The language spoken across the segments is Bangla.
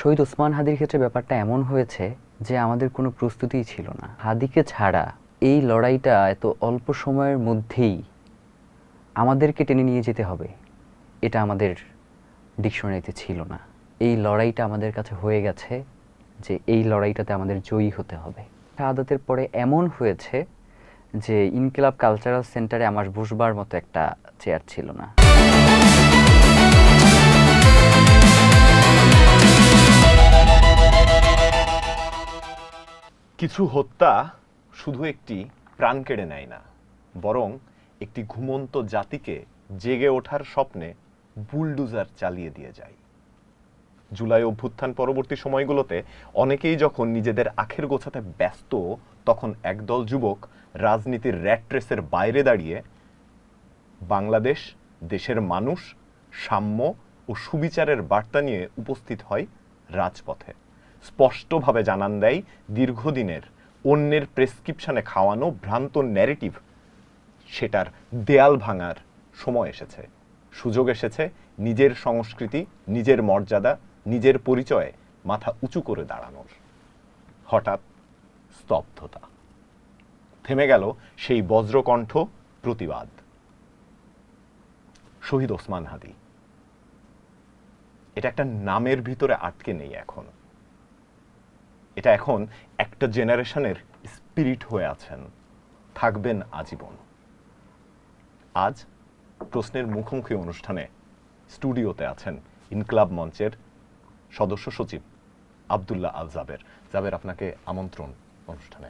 শহীদ ওসমান হাদির ক্ষেত্রে ব্যাপারটা এমন হয়েছে যে আমাদের কোনো প্রস্তুতিই ছিল না। হাদিকে ছাড়া এই লড়াইটা এত অল্প সময়ের মধ্যেই আমাদেরকে টেনে নিয়ে যেতে হবে, এটা আমাদের ডিকশনারিতে ছিল না। এই লড়াইটা আমাদের কাছে হয়ে গেছে যে এই লড়াইটাতে আমাদের জয়ী হতে হবে। শাহাদাতের পরে এমন হয়েছে যে ইনকিলাব কালচারাল সেন্টারে আমার বসবার মতো একটা চেয়ার ছিল না। কিছু হত্যা শুধু একটি প্রাণ কেড়ে নেয় না, বরং একটি ঘুমন্ত জাতিকে জেগে ওঠার স্বপ্নে বুলডুজার চালিয়ে দিয়ে যায়। জুলাই অভ্যুত্থান পরবর্তী সময়গুলোতে অনেকেই যখন নিজেদের আখের গোছাতে ব্যস্ত, তখন একদল যুবক রাজনীতির র্যাট রেসের বাইরে দাঁড়িয়ে বাংলাদেশ, দেশের মানুষ, সাম্য ও সুবিচারের বার্তা নিয়ে উপস্থিত হয় রাজপথে। স্পষ্টভাবে জানান দেয় দীর্ঘদিনের অন্যের প্রেসক্রিপশনে খাওয়ানো ভ্রান্ত ন্যারেটিভ, সেটার দেয়াল ভাঙার সময় এসেছে, সুযোগ এসেছে নিজের সংস্কৃতি, নিজের মর্যাদা, নিজের পরিচয়ে মাথা উঁচু করে দাঁড়ানোর। হঠাৎ স্তব্ধতা, থেমে গেল সেই বজ্রকণ্ঠ প্রতিবাদ। শহীদ ওসমান হাদি, এটা একটা নামের ভিতরে আটকে নেই এখন, এটা এখন একটা জেনারেশনের স্পিরিট হয়ে আছেন, থাকবেন আজীবন। আজ প্রশ্নের মুখোমুখি অনুষ্ঠানে স্টুডিওতে আছেন ইনকিলাব মঞ্চের সদস্য সচিব আব্দুল্লাহ আল জাবের। জাবের, আপনাকে আমন্ত্রণ অনুষ্ঠানে।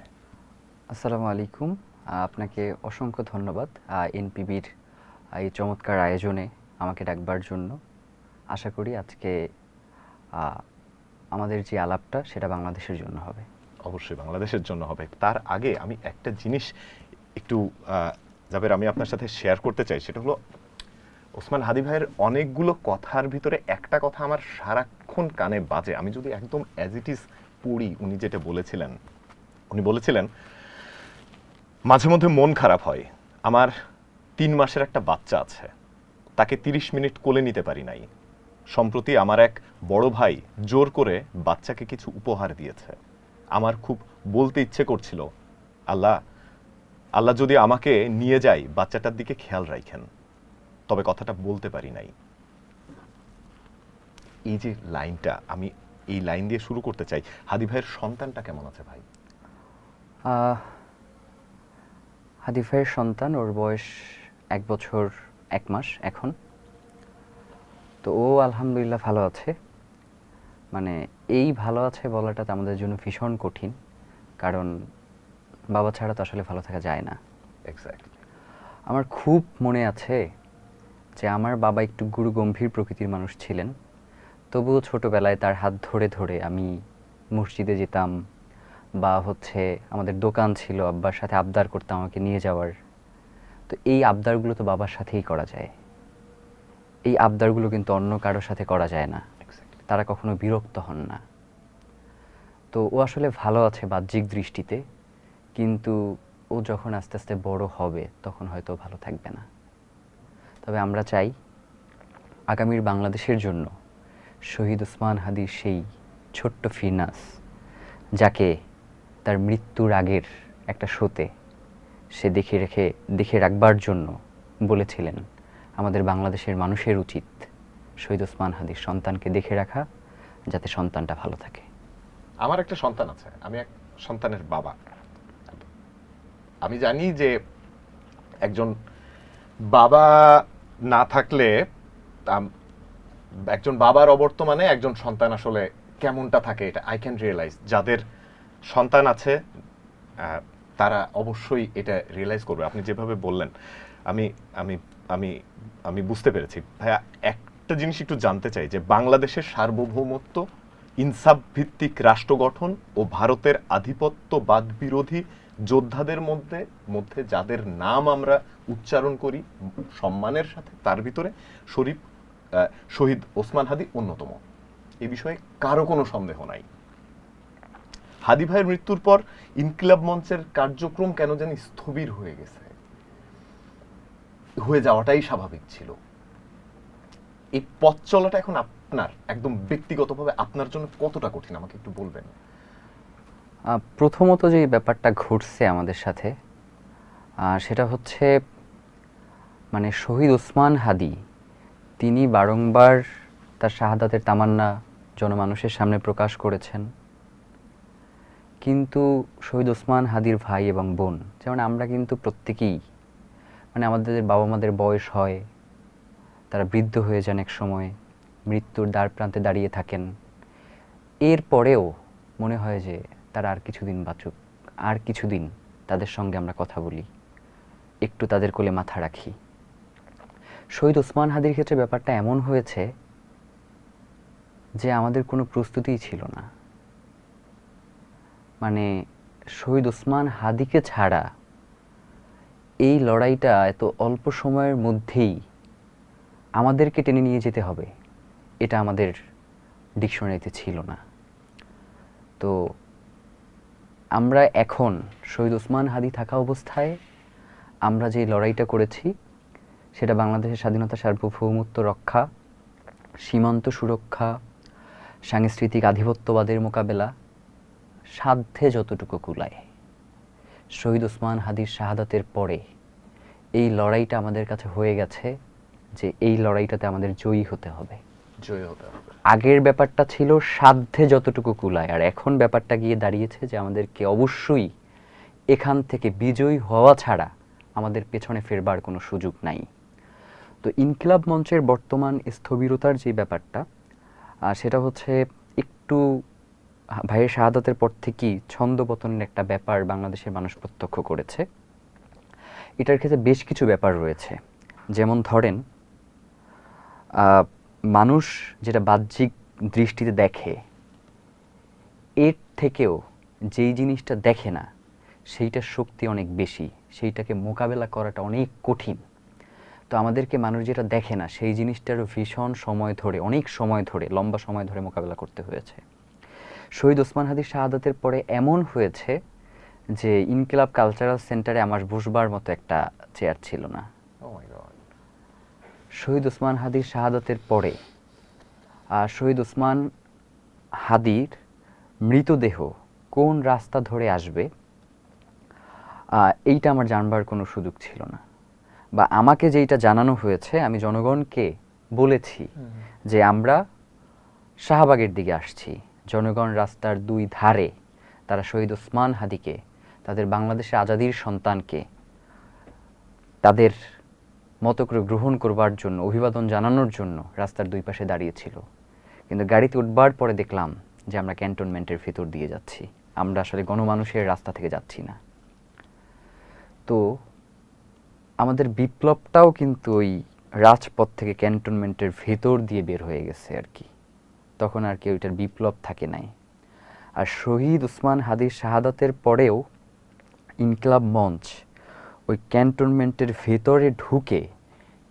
আসসালামু আলাইকুম। আপনাকে অসংখ্য ধন্যবাদ এনপিবির এই চমৎকার আয়োজনে আমাকে ডাকবার জন্য। আশা করি আজকে আমাদের যে আলাপটা সেটা বাংলাদেশের জন্য হবে। অবশ্যই বাংলাদেশের জন্য হবে। তার আগে আমি একটা জিনিস একটু জাবের আমি আপনার সাথে শেয়ার করতে চাই, সেটা হলো ওসমান হাদি ভাইয়ের অনেকগুলো কথার ভিতরে একটা কথা আমার সারাক্ষণ কানে বাজে। আমি যদি একদম অ্যাজ ইট ইজ পড়ি, উনি যেটা বলেছিলেন, উনি বলেছিলেন মাঝে মধ্যে মন খারাপ হয়, আমার 3 মাসের একটা বাচ্চা আছে, তাকে 30 মিনিট কোলে নিতে পারি নাই। সম্প্রতি আমার এক বড় ভাই জোর করে বাচ্চাকে কিছু উপহার দিয়েছে। আমার খুব বলতে ইচ্ছে করছিল, আল্লাহ আল্লাহ যদি আমাকে নিয়ে যায়, বাচ্চাটার দিকে খেয়াল রাখেন, তবে কথাটা বলতে পারি নাই। এই যে লাইনটা, আমি এই লাইন দিয়ে শুরু করতে চাই। হাদি ভাইয়ের সন্তানটা কেমন আছে ভাই? হাদি ভাইয়ের সন্তান, ওর বয়স 1 বছর 1 মাস এখন। তো ও আলহামদুলিল্লাহ ভালো আছে। মানে এই ভালো আছে বলাটা তো আমাদের জন্য ভীষণ কঠিন, কারণ বাবা ছাড়া তো আসলে ভালো থাকা যায় না। এক্স্যাক্টলি। আমার খুব মনে আছে যে আমার বাবা একটু গুরুগম্ভীর প্রকৃতির মানুষ ছিলেন, তবুও ছোটোবেলায় তার হাত ধরে ধরে আমি মসজিদে যেতাম, বা আমাদের দোকান ছিল, আব্বার সাথে আবদার করতাম আমাকে নিয়ে যাওয়ার। তো এই আবদারগুলো তো বাবার সাথেই করা যায়, এই আবদারগুলো কিন্তু অন্য কারোর সাথে করা যায় না, তারা কখনো বিরক্ত হন না। তো ও আসলে ভালো আছে বাহ্যিক দৃষ্টিতে, কিন্তু ও যখন আস্তে আস্তে বড় হবে তখন হয়তো ভালো থাকবে না। তবে আমরা চাই আগামীর বাংলাদেশের জন্য শহীদ ওসমান হাদির সেই ছোট্ট ফিরনাস, যাকে তার মৃত্যুর আগের একটা শোতে সে দেখে রাখবার জন্য বলেছিলেন, আমাদের বাংলাদেশের মানুষের উচিত শহীদ ওসমান হাদির সন্তানকে দেখে রাখা, যাতে সন্তানটা ভালো থাকে। আমার একটা সন্তান আছে, আমি এক সন্তানের বাবা। আমি জানি যে একজন বাবা না থাকলে, একজন বাবার অবর্তমানে একজন সন্তান আসলে কেমনটা থাকে, এটা আই ক্যান রিয়েলাইজ। যাদের সন্তান আছে তারা অবশ্যই এটা রিয়েলাইজ করবে। আপনি যেভাবে বললেন আমি আমি আমি আমি বুঝতে পেরেছি। ভাইয়া, একটা জিনিস একটু জানতে চাই যে বাংলাদেশের সার্বভৌমত্ব, ইনসাফ ভিত্তিক রাষ্ট্র গঠন ও ভারতের আধিপত্যবাদ বিরোধী যোদ্ধাদের মধ্যে যাদের নাম আমরা উচ্চারণ করি সম্মানের সাথে, তার ভিতরে শহীদ ওসমান হাদি অন্যতম। এ বিষয়ে কারো কোনো সন্দেহ নাই। হাদি ভাইয়ের মৃত্যুর পর ইনকিলাব মঞ্চের কার্যক্রম কেন জানি স্থবির হয়ে গেছে, হয়ে যাওয়াটাই স্বাভাবিক ছিল। এই পথ চলাটা এখন আপনার একদম ব্যক্তিগতভাবে আপনার জন্য কতটা কঠিন আমাকে একটু বলবেন? প্রথমত যে ব্যাপারটা ঘটছে আমাদের সাথে সেটা হচ্ছে মানে শহীদ ওসমান হাদি তিনি বারংবার তার শাহাদাতের তামান্না জনমানুষের সামনে প্রকাশ করেছেন, কিন্তু শহীদ ওসমান হাদির ভাই এবং বোন যেমন আমরা কিন্তু প্রত্যেকেই মানে আমাদের বাবা মাদের বয়স হয়, তারা বৃদ্ধ হয়ে যান, এক সময় মৃত্যুর দ্বার প্রান্তে দাঁড়িয়ে থাকেন, এরপরেও মনে হয় যে তারা আর কিছুদিন বাঁচুক, আর কিছুদিন তাদের সঙ্গে আমরা কথা বলি, একটু তাদের কোলে মাথা রাখি। শহীদ ওসমান হাদির ক্ষেত্রে ব্যাপারটা এমন হয়েছে যে আমাদের কোনো প্রস্তুতিই ছিল না। মানে শহীদ ওসমান হাদিকে ছাড়া এই লড়াইটা এত অল্প সময়ের মধ্যেই আমাদেরকে টেনে নিয়ে যেতে হবে, এটা আমাদের ডিকশনারিতে ছিল না। তো আমরা এখন শহীদ ওসমান হাদি থাকা অবস্থায় আমরা যে লড়াইটা করেছি সেটা বাংলাদেশের স্বাধীনতা, সার্বভৌমত্ব রক্ষা, সীমান্ত সুরক্ষা, সাংস্কৃতিক আধিপত্যবাদের মোকাবেলা, সাধ্যে যতটুকু কুলায়। শহীদ ওসমান হাদির শাহাদাতের পরে এই লড়াইটা আমাদের কাছে হয়ে গেছে যে এই লড়াইটাতে আমাদের জয়ী হতে হবে। জয় হতে হবে। আগের ব্যাপারটা ছিল সাধ্যে যতটুকু কুলায়, আর এখন ব্যাপারটা গিয়ে দাঁড়িয়েছে যে আমাদেরকে অবশ্যই এখান থেকে বিজয়ী হওয়া ছাড়া আমাদের পেছনে ফেরবার কোনো সুযোগ নাই। তো ইনকিলাব মঞ্চের বর্তমান স্থবিরতার যে ব্যাপারটা সেটা হচ্ছে একটু ভাইয়ের শাহাদাতের পর থেকেই ছন্দপতনের একটা ব্যাপার বাংলাদেশের মানুষ প্রত্যক্ষ করেছে। এটার ক্ষেত্রে বেশ কিছু ব্যাপার রয়েছে, যেমন ধরেন মানুষ যেটা বাহ্যিক দৃষ্টিতে দেখে এর থেকেও যেই জিনিসটা দেখে না সেইটার শক্তি অনেক বেশি, সেইটাকে মোকাবেলা করাটা অনেক কঠিন। তো আমাদেরকে মানুষ যেটা দেখে না সেই জিনিসটারও ভীষণ সময় ধরে, অনেক সময় ধরে, লম্বা সময় ধরে মোকাবেলা করতে হয়েছে। শহীদ ওসমান হাদির শাহাদাতের পরে এমন হয়েছে যে ইনকিলাব কালচারাল সেন্টারে আমার বসবার মতো একটা চেয়ার ছিল না। শহীদ ওসমান হাদির শাহাদাতের পরে শহীদ ওসমান হাদির মৃতদেহ কোন রাস্তা ধরে আসবে এইটা আমার জানবার কোনো সুযোগ ছিল না, বা আমাকে যেইটা জানানো হয়েছে আমি জনগণকে বলেছি যে আমরা শাহবাগের দিকে আসছি। জনগণ রাস্তার দুই ধারে তারা শহীদ ওসমান হাদিকে, তাদের বাংলাদেশের আজাদির সন্তানকে তাদের মতো করে গ্রহণ করবার জন্য, অভিবাদন জানানোর জন্য রাস্তার দুই পাশে দাঁড়িয়েছিল। কিন্তু গাড়িতে উঠবার পরে দেখলাম যে আমরা ক্যান্টনমেন্টের ভিতর দিয়ে যাচ্ছি, আমরা আসলে গণমানুষের রাস্তা থেকে যাচ্ছি না। তো আমাদের বিপ্লবটাও কিন্তু ওই রাজপথ থেকে ক্যান্টনমেন্টের ভেতর দিয়ে বের হয়ে গেছে আর কি, তখন আর কি ওইটার বিপ্লব থাকে নাই। আর শহীদ ওসমান হাদির শাহাদাতের পরেও ইনকিলাব মঞ্চ ওই ক্যান্টনমেন্টের ভেতরে ঢুকে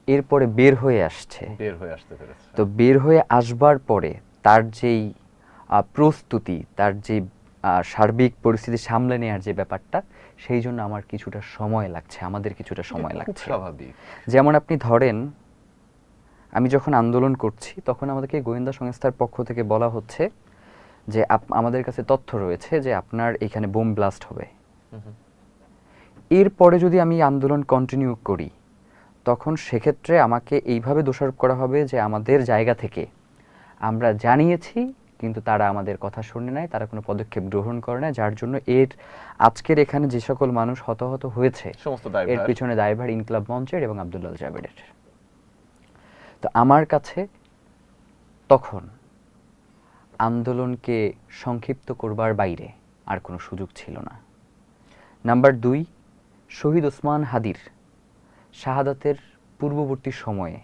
এরপরে বের হয়ে আসছে, বের হয়ে আসতে পেরেছে। তো বের হয়ে আসবার পরে তার যেই প্রস্তুতি, তার যে সার্বিক পরিস্থিতি সামলে নেওয়ার যে ব্যাপারটা, সেই জন্য আমার কিছুটা সময় লাগছে, আমাদের কিছুটা সময় লাগছে। স্বাভাবিক। যেমন আপনি ধরেন আমি যখন আন্দোলন করছি তখন আমাদেরকে গোয়েন্দা সংস্থার পক্ষ থেকে বলা হচ্ছে যে আমাদের কাছে তথ্য রয়েছে যে আপনার এখানে বোম ব্লাস্ট হবে। এরপরে যদি আমি আন্দোলন কন্টিনিউ করি তখন সেক্ষেত্রে আমাকে এইভাবে দোষারোপ করা হবে যে আমাদের জায়গা থেকে আমরা জানিয়েছি কিন্তু তারা আমাদের কথা শুনে নাই, তারা কোনো পদক্ষেপ গ্রহণ করে না, যার জন্য আজকের এখানে যে সকল মানুষ হতাহত হয়েছে এর পিছনে দায়ভার ইনকিলাব মঞ্চের এবং আব্দুল্লাহ জাবেরের। তো আমার কাছে তখন আন্দোলনকে সংক্ষিপ্ত করবার বাইরে আর কোনো সুযোগ ছিল না। নাম্বার 2, শহীদ ওসমান হাদির শাহাদাতের পূর্ববর্তী সময়ে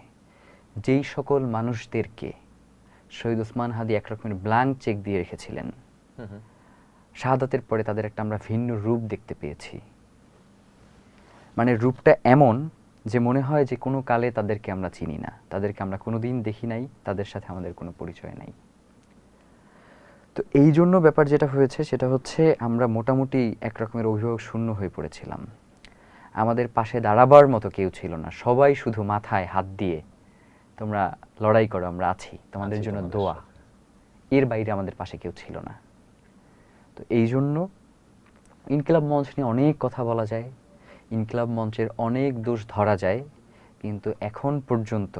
যেই সকল মানুষদেরকে শহীদ ওসমান হাদি একরকমের ব্ল্যাঙ্ক চেক দিয়ে রেখেছিলেন, শাহাদাতের পরে তাদের একটা আমরা ভিন্ন রূপ দেখতে পেয়েছি। মানে রূপটা এমন যে মনে হয় যে কোনো কালে তাদেরকে আমরা চিনি না, তাদেরকে আমরা কোনো দিন দেখি নাই, তাদের সাথে আমাদের কোনো পরিচয় নাই। তো এই জন্য ব্যাপার যেটা হয়েছে সেটা হচ্ছে আমরা মোটামুটি একরকমের অভিভাবক শূন্য হয়ে পড়েছিলাম। আমাদের পাশে দাঁড়াবার মতো কেউ ছিল না, সবাই শুধু মাথায় হাত দিয়ে তোমরা লড়াই করো, আমরা আছি তোমাদের আছি জন্য, তোমাদের দোয়া। সাথে। এর বাইরে আমাদের পাশে কেউ ছিল না। তো এই জন্য ইনকিলাব মঞ্চ নিয়ে অনেক কথা বলা যায়, ইনকিলাব মঞ্চের অনেক দোষ ধরা যায়, কিন্তু এখন পর্যন্ত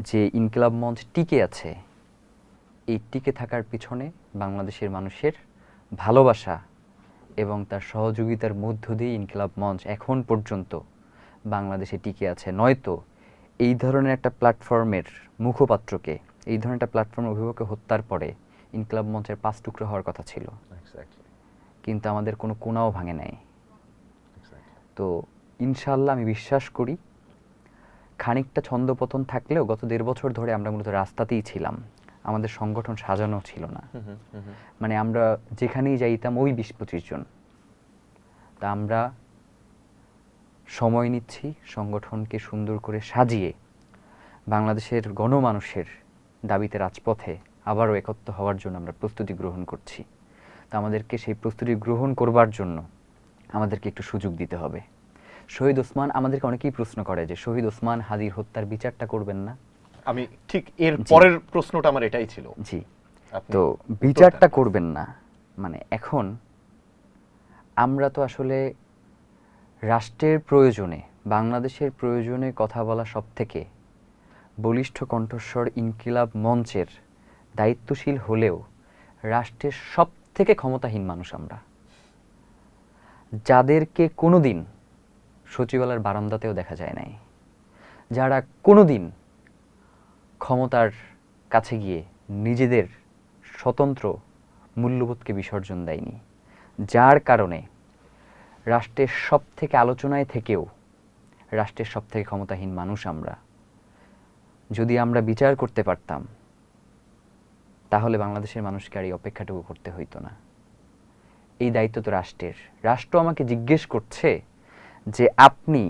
যে ইনকিলাব মঞ্চ টিকে আছে, এই টিকে থাকার পিছনে বাংলাদেশের মানুষের ভালোবাসা এবং তার সহযোগিতার মধ্য দিয়ে ইনকিলাব মঞ্চ এখন পর্যন্ত বাংলাদেশে টিকে আছে। নয়তো এই ধরনের একটা প্ল্যাটফর্মের মুখপাত্রকে, এই ধরনের একটা প্ল্যাটফর্মের অভিভাবককে হত্যার পরে ইনকিলাব মঞ্চের 5 টুকরো হওয়ার কথা ছিল, Exactly, কিন্তু আমাদের কোনো কোনাও ভাঙে নাই। exactly. তো ইনশাআল্লাহ আমি বিশ্বাস করি, খানিকটা ছন্দপতন থাকলেও গত 1.5 বছর ধরে আমরা মূলত রাস্তাতেই ছিলাম, আমাদের সংগঠন সাজানো ছিল না। মানে আমরা যেখানেই যাইতাম ওই 20-25 জন। তা আমরা সময় নিচ্ছি সংগঠনকে সুন্দর করে সাজিয়ে বাংলাদেশের গণমানুষের দাবিতে রাজপথে আবারও একত্র হওয়ার জন্য আমরা প্রস্তুতি গ্রহণ করছি। তা আমাদেরকে সেই প্রস্তুতি গ্রহণ করবার জন্য আমাদেরকে একটু সুযোগ দিতে হবে। শহীদ ওসমান, আমাদেরকে অনেকেই প্রশ্ন করে যে শহীদ ওসমান হাদির হত্যার বিচারটা করবেন না? আমি ঠিক এর জি। পরের প্রশ্নটা আমার এটাই ছিল। জি। আপনি তো উত্তরটা বিচারটা দেন। করবেন না মানে এখন আমরা তো আসলে রাষ্ট্রের প্রয়োজনে, বাংলাদেশের প্রয়োজনে কথা বলা সবথেকে বলিষ্ঠ কণ্ঠস্বর ইনকিলাব মঞ্চের দায়িত্বশীল হলেও রাষ্ট্রের সবথেকে ক্ষমতাহীন মানুষ আমরা, যাদেরকে কোনোদিন সচিবালয়ের বারান্দাতেও দেখা যায় নাই, যারা কোনোদিন ক্ষমতার কাছে গিয়ে নিজেদের স্বতন্ত্র মূল্যবোধকে বিসর্জন দেয়নি, যার কারণে রাষ্ট্রের সবথেকে আলোচনায় থেকেও রাষ্ট্রের সবথেকে ক্ষমতাহীন মানুষ আমরা। যদি আমরা বিচার করতে পারতাম তাহলে বাংলাদেশের মানুষকে আর এই অপেক্ষাটুকু করতে হইতো না। এই দায়িত্ব তো রাষ্ট্রের। রাষ্ট্র আমাকে জিজ্ঞেস করছে যে আপনি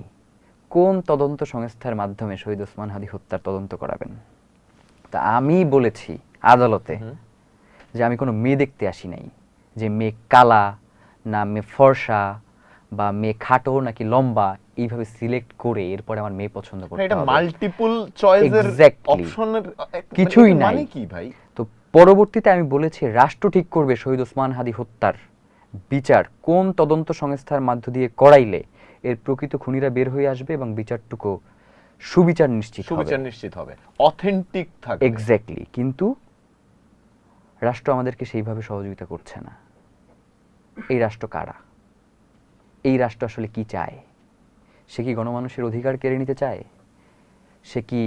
কোন তদন্ত সংস্থার মাধ্যমে শহীদ ওসমান হাদি হত্যার তদন্ত করাবেন। তা আমি বলেছি আদালতে যে আমি কোনো মেয়ে দেখতে আসি নাই, যে মেয়ে কালা না মেয়ে ফর্সা বা মেয়ে খাটো নাকি লম্বা এইভাবে সিলেক্ট করে এরপরে আমার মেয়ে পছন্দ না, করতে এটা হবে। মাল্টিপল চয়েসের Exactly. অপশনের কিছুই নাই। মানে কি ভাই? তো পরবর্তীতে আমি বলেছি রাষ্ট্র ঠিক করবে শহীদ ওসমান হাদি হত্যার বিচার কোন তদন্ত সংস্থার মধ্য দিয়ে করাইলে এর প্রকৃত খুনিরা বের হয়ে আসবে এবং বিচারটুকু সুবিচার নিশ্চিত হবে। সুবিচার নিশ্চিত হবে, অথেন্টিক থাকবে। এক্স্যাক্টলি। কিন্তু রাষ্ট্র আমাদেরকে সেইভাবে সহযোগিতা করছে না। এই রাষ্ট্র কারা? এই রাষ্ট্র আসলে কি চায়? সে কি গণমানুষের অধিকার কেড়ে নিতে চায়? সে কি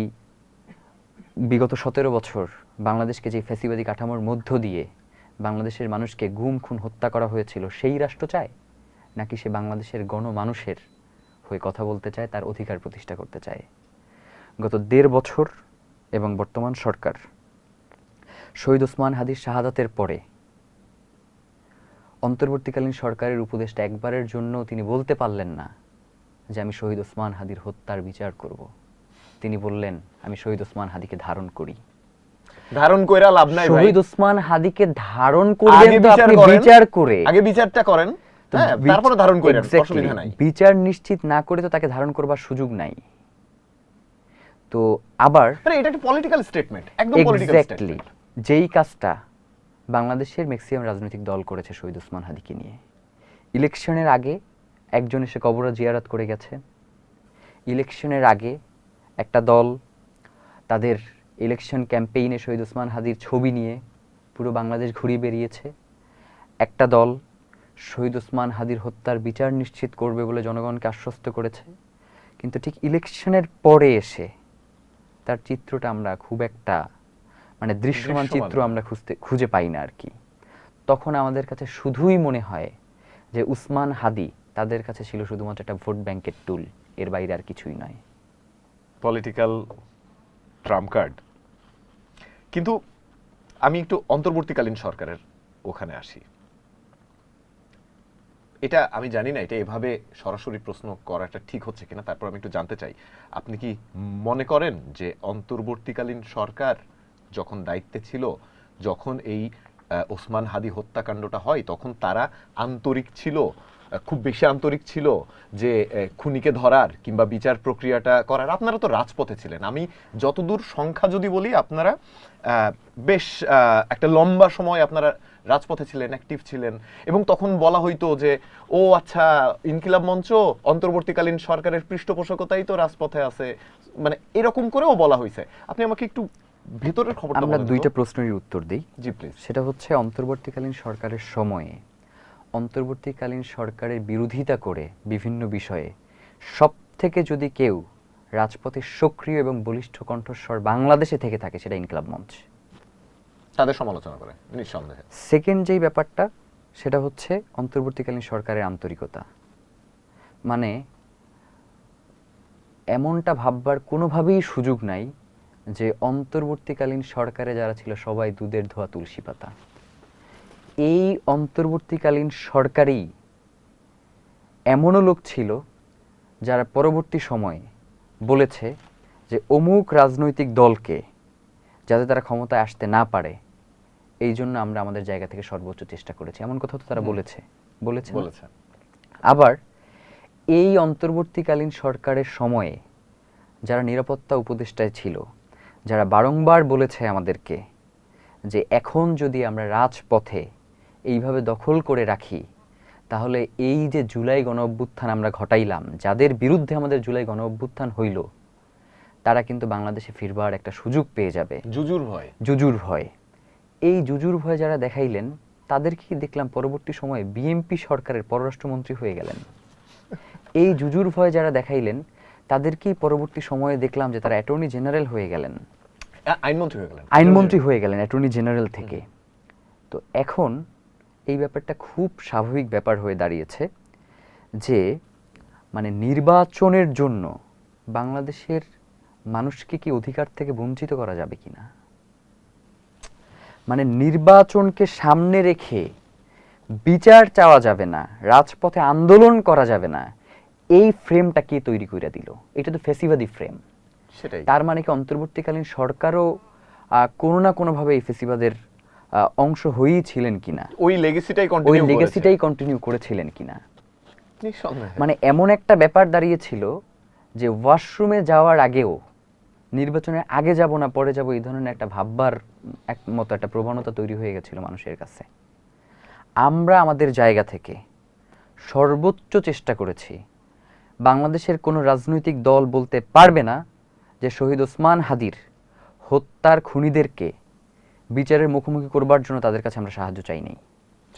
বিগত 17 বছর বাংলাদেশকে যে ফ্যাসিবাদী কাঠামোর মধ্য দিয়ে বাংলাদেশের মানুষকে গুম খুন হত্যা করা হয়েছিল সেই রাষ্ট্র চায়, নাকি সে বাংলাদেশের গণমানুষের হয়ে কথা বলতে চায়, তার অধিকার প্রতিষ্ঠা করতে চায়? গত 1.5 বছর এবং বর্তমান সরকার শহীদ ওসমান হাদির শাহাদাতের পরে অন্তর্বর্তীকালীন সরকারের উপদেষ্টা একবারের জন্য তিনি বলতে পারলেন না যে আমি শহীদ ওসমান হাদির হত্যার বিচার করব। তিনি বললেন আমি শহীদ ওসমান হাদিকে ধারণ করি। ধারণ কইরা লাভ নাই ভাই। শহীদ ওসমান হাদিকে ধারণ করবেন আগে তো আপনি বিচার করে। আগে বিচারটা করেন, তো হ্যাঁ, তারপরে ধারণ করেন, অসুবিধা নাই। বিচার নিশ্চিত না করে তো তাকে ধারণ করবার সুযোগ নাই। তো আবার মানে এটা একটা পলিটিক্যাল স্টেটমেন্ট, একদম পলিটিক্যাল এক্স্যাক্টলি স্টেটমেন্ট। যেই কাজটা বাংলাদেশের ম্যাক্সিমাম রাজনৈতিক দল করেছে শহীদ ওসমান হাদিকে নিয়ে। ইলেকশনের আগে একজন এসে কবর জিয়ারত করে গেছে, ইলেকশনের আগে একটা দল তাদের ইলেকশন ক্যাম্পেইনে শহীদ ওসমান হাদির ছবি নিয়ে পুরো বাংলাদেশ ঘুরিয়ে বেরিয়েছে, একটা দল শহীদ ওসমান হাদির হত্যার বিচার নিশ্চিত করবে বলে জনগণকে আশ্বস্ত করেছে। কিন্তু ঠিক ইলেকশনের পরে এসে তার চিত্রটা আমরা খুব একটা মানে দৃশ্যমান চিত্র আমরা খুঁজে পাই না আর কি। তখন আমাদের কাছে শুধুই মনে হয় যে উসমান হাদি তাদের কাছে ছিল শুধুমাত্র একটা ভোট ব্যাংকের টুল, এর বাইরে আর কিছুই নয়। Political Trump card. কিন্তু আমি একটু অন্তর্বর্তীকালীন সরকারের ওখানে আসি। এটা আমি জানি না এটা এভাবে সরাসরি প্রশ্ন করাটা ঠিক হচ্ছে কিনা, তারপর আমি একটু জানতে চাই আপনি কি মনে করেন যে অন্তর্বর্তীকালীন সরকার যখন দায়িত্বে ছিল, যখন এই ওসমান হাদি হত্যাকাণ্ডটা হয়, তখন তারা আন্তরিক ছিল খুব বেশি আন্তরিক ছিল যে খুনিকে ধরার কিংবা বিচার প্রক্রিয়াটা করার? আপনারা তো রাজপথে ছিলেন, আমি যতদূর সংখ্যা যদি বলি আপনারা বেশ একটা লম্বা সময় আপনারা রাজপথে ছিলেন, অ্যাক্টিভ ছিলেন, এবং তখন বলা হইতো যে ও আচ্ছা ইনকিলাব মঞ্চ অন্তর্বর্তীকালীন সরকারের পৃষ্ঠপোষকতাই তো রাজপথে আছে, মানে এরকম করেও বলা হয়েছে। আপনি আমাকে একটু ভেতরের খবরটা আমরা বলেন তো। দুইটা প্রশ্নেরই উত্তর দিই। জি প্লিজ। সেটা হচ্ছে অন্তর্বর্তীকালীন সরকারের সময়ে অন্তর্বর্তীকালীন সরকারের বিরোধিতা করে বিভিন্ন বিষয়ে সব থেকে যদি কেউ রাজপথে সক্রিয় এবং বলিষ্ঠ কণ্ঠস্বর বাংলাদেশে থেকে থাকে সেটা ইনকিলাব মঞ্চ। তাদের সমালোচনা করে নিঃসন্দেহে। সেকেন্ড যেই ব্যাপারটা সেটা হচ্ছে অন্তর্বর্তীকালীন সরকারের আন্তরিকতা। মানে এমনটা ভাববার কোনোভাবেই সুযোগ নাই যে অন্তর্বর্তীকালীন সরকারে যারা ছিল সবাই দুধের ধোয়া তুলসী পাতা। এই অন্তর্বর্তীকালীন সরকারই এমনও লোক ছিল যারা পরবর্তী সময়ে বলেছে যে অমুক রাজনৈতিক দলকে যাতে তারা ক্ষমতায় আসতে না পারে এই জন্য আমরা আমাদের জায়গা থেকে সর্বোচ্চ চেষ্টা করেছি, এমন কথা তো তারা বলেছে বলেছে না? বলেছে। আবার এই অন্তর্বর্তীকালীন সরকারের সময়ে যারা নিরাপত্তা উপদেষ্টায় ছিল, যারা বারংবার বলেছে আমাদেরকে যে এখন যদি আমরা রাজপথে এইভাবে দখল করে রাখি তাহলে এই যে জুলাই গণ অভ্যুত্থান আমরা ঘটাইলাম, যাদের বিরুদ্ধে আমাদের জুলাই গণ অভ্যুত্থান হইল, তারা কিন্তু বাংলাদেশে ফিরবার একটা সুযোগ পেয়ে যাবে। জুজুর ভয়। জুজুর ভয়। এই জুজুর ভয় যারা দেখাইলেন তাদেরকে দেখলাম পরবর্তী সময়ে বিএনপি সরকারের পররাষ্ট্রমন্ত্রী হয়ে গেলেন। এই জুজুর ভয় যারা দেখাইলেন তাদেরকেই পরবর্তী সময়ে দেখলাম যে তারা অ্যাটর্নি জেনারেল হয়ে গেলেন, আইনমন্ত্রী হয়ে গেলেন। আইনমন্ত্রী হয়ে গেলেন অ্যাটর্নি জেনারেল থেকে। তো এখন এই ব্যাপারটা খুব স্বাভাবিক ব্যাপার হয়ে দাঁড়িয়েছে যে মানে নির্বাচনের জন্য বাংলাদেশের মানুষকে কি অধিকার থেকে বঞ্চিত করা যাবে কিনা, মানে নির্বাচনকে সামনে রেখে বিচার চাওয়া যাবে না, রাজপথে আন্দোলন করা যাবে না, এই ফ্রেমটা কে তৈরি করে দিল? এটা তো ফেসিবাদী ফ্রেম। সেটাই। তার মানে কি অন্তর্বর্তীকালীন সরকারও কোনো না কোনোভাবে এই ফেসিবাদের অংশ হয়েই ছিলেন কিনা, ওই লেগেসিটাই ওই কন্টিনিউ করেছে। লেগেসিটাই কন্টিনিউ করেছিলেন কিনা? নিঃসন্দেহে। মানে এমন একটা ব্যাপার দাঁড়িয়েছিল যে ওয়াশরুমে যাওয়ার আগেও নির্বাচনের আগে যাব না পরে যাব এই ধরনের একটা ভাববার মতো একটা প্রবণতা তৈরি হয়ে গেছিল মানুষের কাছে। আমরা আমাদের জায়গা থেকে সর্বোচ্চ চেষ্টা করেছি। বাংলাদেশের কোনো রাজনৈতিক দল বলতে পারবে না যে শহীদ ওসমান হাদির হত্যার খুনিদেরকে বিচারের মুখোমুখি করবার জন্য তাদের কাছে আমরা সাহায্য চাইনি।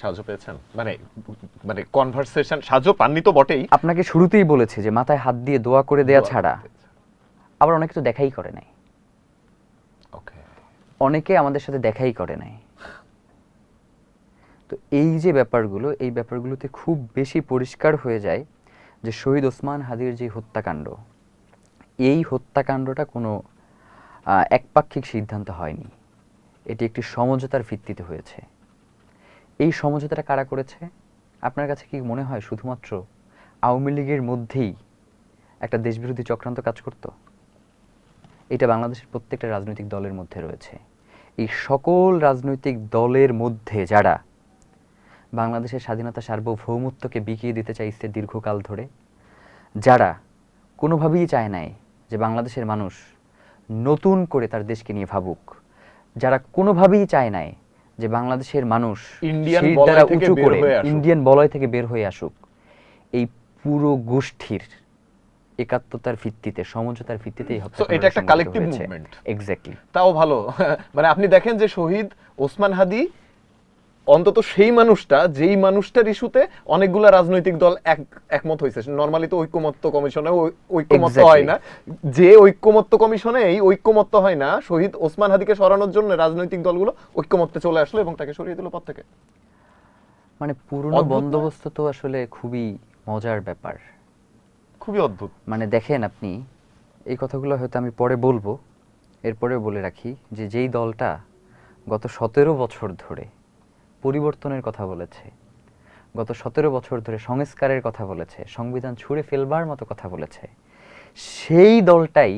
সাহায্য পেয়েছেন মানে মানে কনভারসেশন সাহায্য পাননি তো বটেই। আপনাকে শুরুতেই বলেছে যে মাথায় হাত দিয়ে দোয়া করে দেয়া ছাড়া আবার অনেকে তো দেখাই করে নাই। ওকে। অনেকে আমাদের সাথে দেখাই করে নাই। তো এই যে ব্যাপারগুলো, এই ব্যাপারগুলোতে খুব বেশি পরিষ্কার হয়ে যায় যে শহীদ ওসমান হাদির যে হত্যাকাণ্ড, এই হত্যাকাণ্ডটা কোনো একপাক্ষিক সিদ্ধান্ত হয়নি, এটি একটি সমঝোতার ভিত্তিতে হয়েছে। এই সমঝোতাটা কারা করেছে? আপনার কাছে কি মনে হয় শুধুমাত্র আওয়ামী লীগের মধ্যেই একটা দেশবিরোধী চক্রান্ত কাজ করত? এটা বাংলাদেশের প্রত্যেকটা রাজনৈতিক দলের মধ্যে রয়েছে। এই সকল রাজনৈতিক দলের মধ্যে যারা বাংলাদেশের স্বাধীনতা সার্বভৌমত্বকে বিকিয়ে দিতে চাইছে দীর্ঘকাল ধরে, যারা কোনোভাবেই চায় নাই যে বাংলাদেশের মানুষ নতুন করে তার দেশকে নিয়ে ভাবুক, যারা কোনোভাবেই চায় নাই যে বাংলাদেশের মানুষ ইন্ডিয়ান শির বলয় দ্বারা থেকে উঁচু বের করে হয়ে আসুক। ইন্ডিয়ান বলয় থেকে বের হয়ে আসুক, এই পুরো গোষ্ঠীর একাত্মতার ভিত্তিতে, সমঝোতার ভিত্তিতে এই So, হত্যাকাণ্ড এটা একটা সংঘটিত কালেকটিভ হয়েছে। মুভমেন্ট। এক্স্যাক্টলি। তাও ভালো। মানে আপনি দেখেন যে শহীদ ওসমান হাদি অন্তত সেই মানুষটা যেই মানুষটার ইস্যুতে অনেকগুলা রাজনৈতিক দল একমত হয়েছে। নরমালি তো ঐক্যমত্য কমিশনে ঐক্যমত্য হয় না, যে ঐক্যমত্য কমিশনে এই ঐক্যমত্য হয় না, শহীদ ওসমান হাদিকে সরানোর জন্য রাজনৈতিক দলগুলো ঐক্যমত্যে চলে আসলো এবং তাকে সরিয়ে দিল পদ থেকে। মানে পুরনো অদ্ভুত না? বন্দোবস্ত তো আসলে খুবই মজার ব্যাপার। খুবই অদ্ভুত। মানে দেখেন আপনি, এই কথাগুলো হয়তো আমি পরে বলবো, এরপরে বলে রাখি যে যেই দলটা গত 17 বছর ধরে পরিবর্তনের কথা বলেছে, গত 17 বছর ধরে সংস্কারের কথা বলেছে, সংবিধান ছুঁড়ে ফেলবার মতো কথা বলেছে, সেই দলটাই